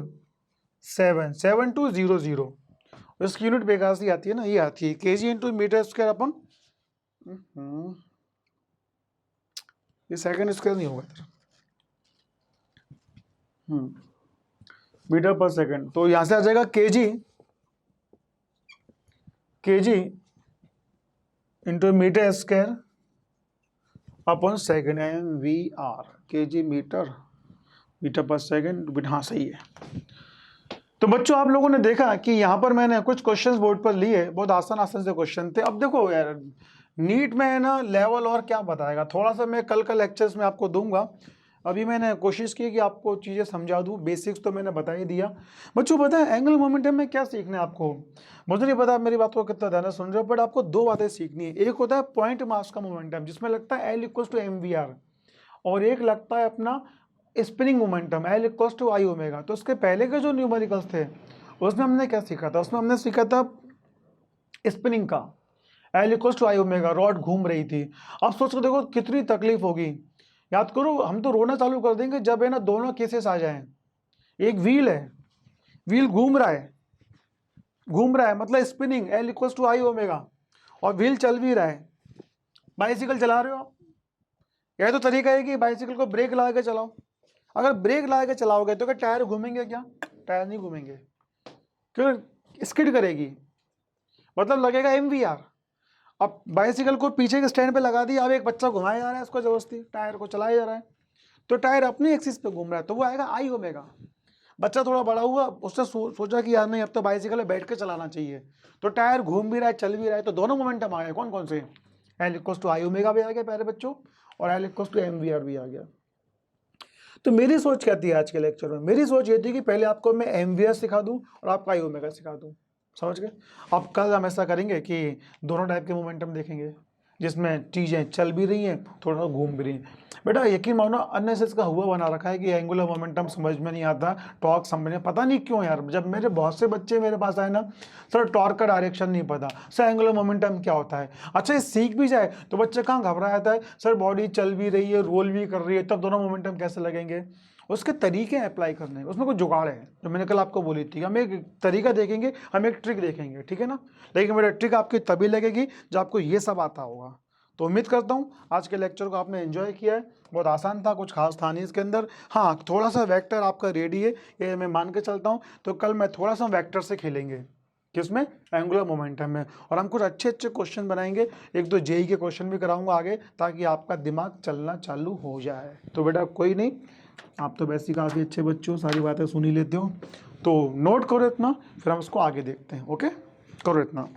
7 7 2 0 0। इसकी यूनिट बेकार सी आती है ना, ये आती है kg into metre square upon, ये सेकंड स्क्वायर नहीं होगा तेरा, मीटर पर सेकंड। तो यहां से आ जाएगा kg into metre square upon second, MVR, kg metre per second. हाँ सही है। तो बच्चों आप लोगों ने देखा कि यहाँ पर मैंने कुछ क्वेश्चंस बोर्ड पर लिए, बहुत आसान से क्वेश्चन थे। अब देखो यार नीट में है ना लेवल और क्या बताएगा, थोड़ा सा मैं कल लेक्चर्स में आपको दूंगा। अभी मैंने कोशिश की कि आपको चीज़ें समझा दूं, बेसिक्स तो मैंने बता ही दिया। बच्चों पता है एंगुलर मोमेंटम में क्या सीखना है आपको? मुझे नहीं पता मेरी बात को कितना ध्यान सुन रहे हो, बट आपको दो बातें सीखनी है। एक होता है पॉइंट मास का मोमेंटम जिसमें लगता है L = MVR, और एक लगता है अपना spinning momentum L = I omega. तो उसके पहले के जो न्यूमेरिकल्स थे उसमें हमने क्या सीखा था? उसमें हमने सीखा था स्पिनिंग का L = I ओमेगा, रॉड घूम रही थी। अब सोच कर देखो कितनी तकलीफ होगी। याद करो, हम तो रोना चालू कर देंगे जब है ना दोनों केसेस आ जाएं। एक व्हील है, व्हील घूम रहा है मतलब स्पिनिंग L = I ओमेगा, और व्हील चल भी रहा है। बाइसिकल चला रहे हो आप, यह तो तरीका है कि बाइसिकल को ब्रेक लगा के चलाओ। अगर ब्रेक लगा के चलाओगे तो क्या टायर घूमेंगे? क्या टायर नहीं घूमेंगे, क्यों? स्किड करेगी, मतलब लगेगा MVR। अब बाइसिकल को पीछे के स्टैंड पे लगा दिया, अब एक बच्चा घुमाया जा रहा है उसको जबरदस्ती, टायर को चलाया जा रहा है, तो टायर अपनी एक्सिस पे घूम रहा है, तो वो आएगा I ओमेगा। बच्चा थोड़ा बड़ा हुआ, उसने सोचा कि यार नहीं अब तो बाइसिकल में बैठ के चलाना चाहिए, तो टायर घूम भी रहा है चल भी रहा है, तो दोनों मोमेंटम आ गए। कौन कौन से? L = I ओमेगा भी आ गया प्यारे बच्चों, और L = MVR भी आ गया। तो मेरी सोच क्या थी आज के लेक्चर में? मेरी सोच ये थी कि पहले आपको मैं MVR सिखा दूं और आपको I ओमेगा सिखा दूं, समझ गए? अब कल हम ऐसा करेंगे कि दोनों टाइप के मोमेंटम देखेंगे जिसमें चीज़ें चल भी रही हैं, थोड़ा सा घूम भी रही हैं। बेटा यकीन मानो अननेसेसरी का हुआ बना रखा है कि एंगुलर मोमेंटम समझ में नहीं आता, टॉर्क समझ में, पता नहीं क्यों यार। जब मेरे बहुत से बच्चे मेरे पास आए ना, सर टॉर्क का डायरेक्शन नहीं पता, सर एंगुलर मोमेंटम क्या होता है। अच्छा ये सीख भी जाए तो बच्चे कहाँ घबरा जाता है, सर बॉडी चल भी रही है रोल भी कर रही है, तब दोनों मोमेंटम कैसे लगेंगे? उसके तरीके अप्लाई करने, उसमें कुछ जुगाड़ है जो मैंने कल आपको बोली थी। हम एक तरीका देखेंगे, हम एक ट्रिक देखेंगे, ठीक है ना। लेकिन मेरा ट्रिक आपकी तभी लगेगी जब आपको ये सब आता होगा। तो उम्मीद करता हूँ आज के लेक्चर को आपने एंजॉय किया है। बहुत आसान था, कुछ खास था नहीं इसके अंदर। हाँ थोड़ा सा वेक्टर आपका रेडी है, ये मैं मान के चलता हूँ। तो कल मैं थोड़ा सा वेक्टर से खेलेंगे, किसमें? एंगुलर मोमेंटम में। और हम कुछ अच्छे क्वेश्चन बनाएंगे, एक दो जेई के क्वेश्चन भी कराऊंगा आगे, ताकि आपका दिमाग चलना चालू हो जाए। तो बेटा कोई नहीं, आप तो वैसे ही काफ़ी अच्छे बच्चे हो, सारी बातें सुन ही लेते हो, तो नोट करो इतना, फिर हम उसको आगे देखते हैं। ओके, करो इतना।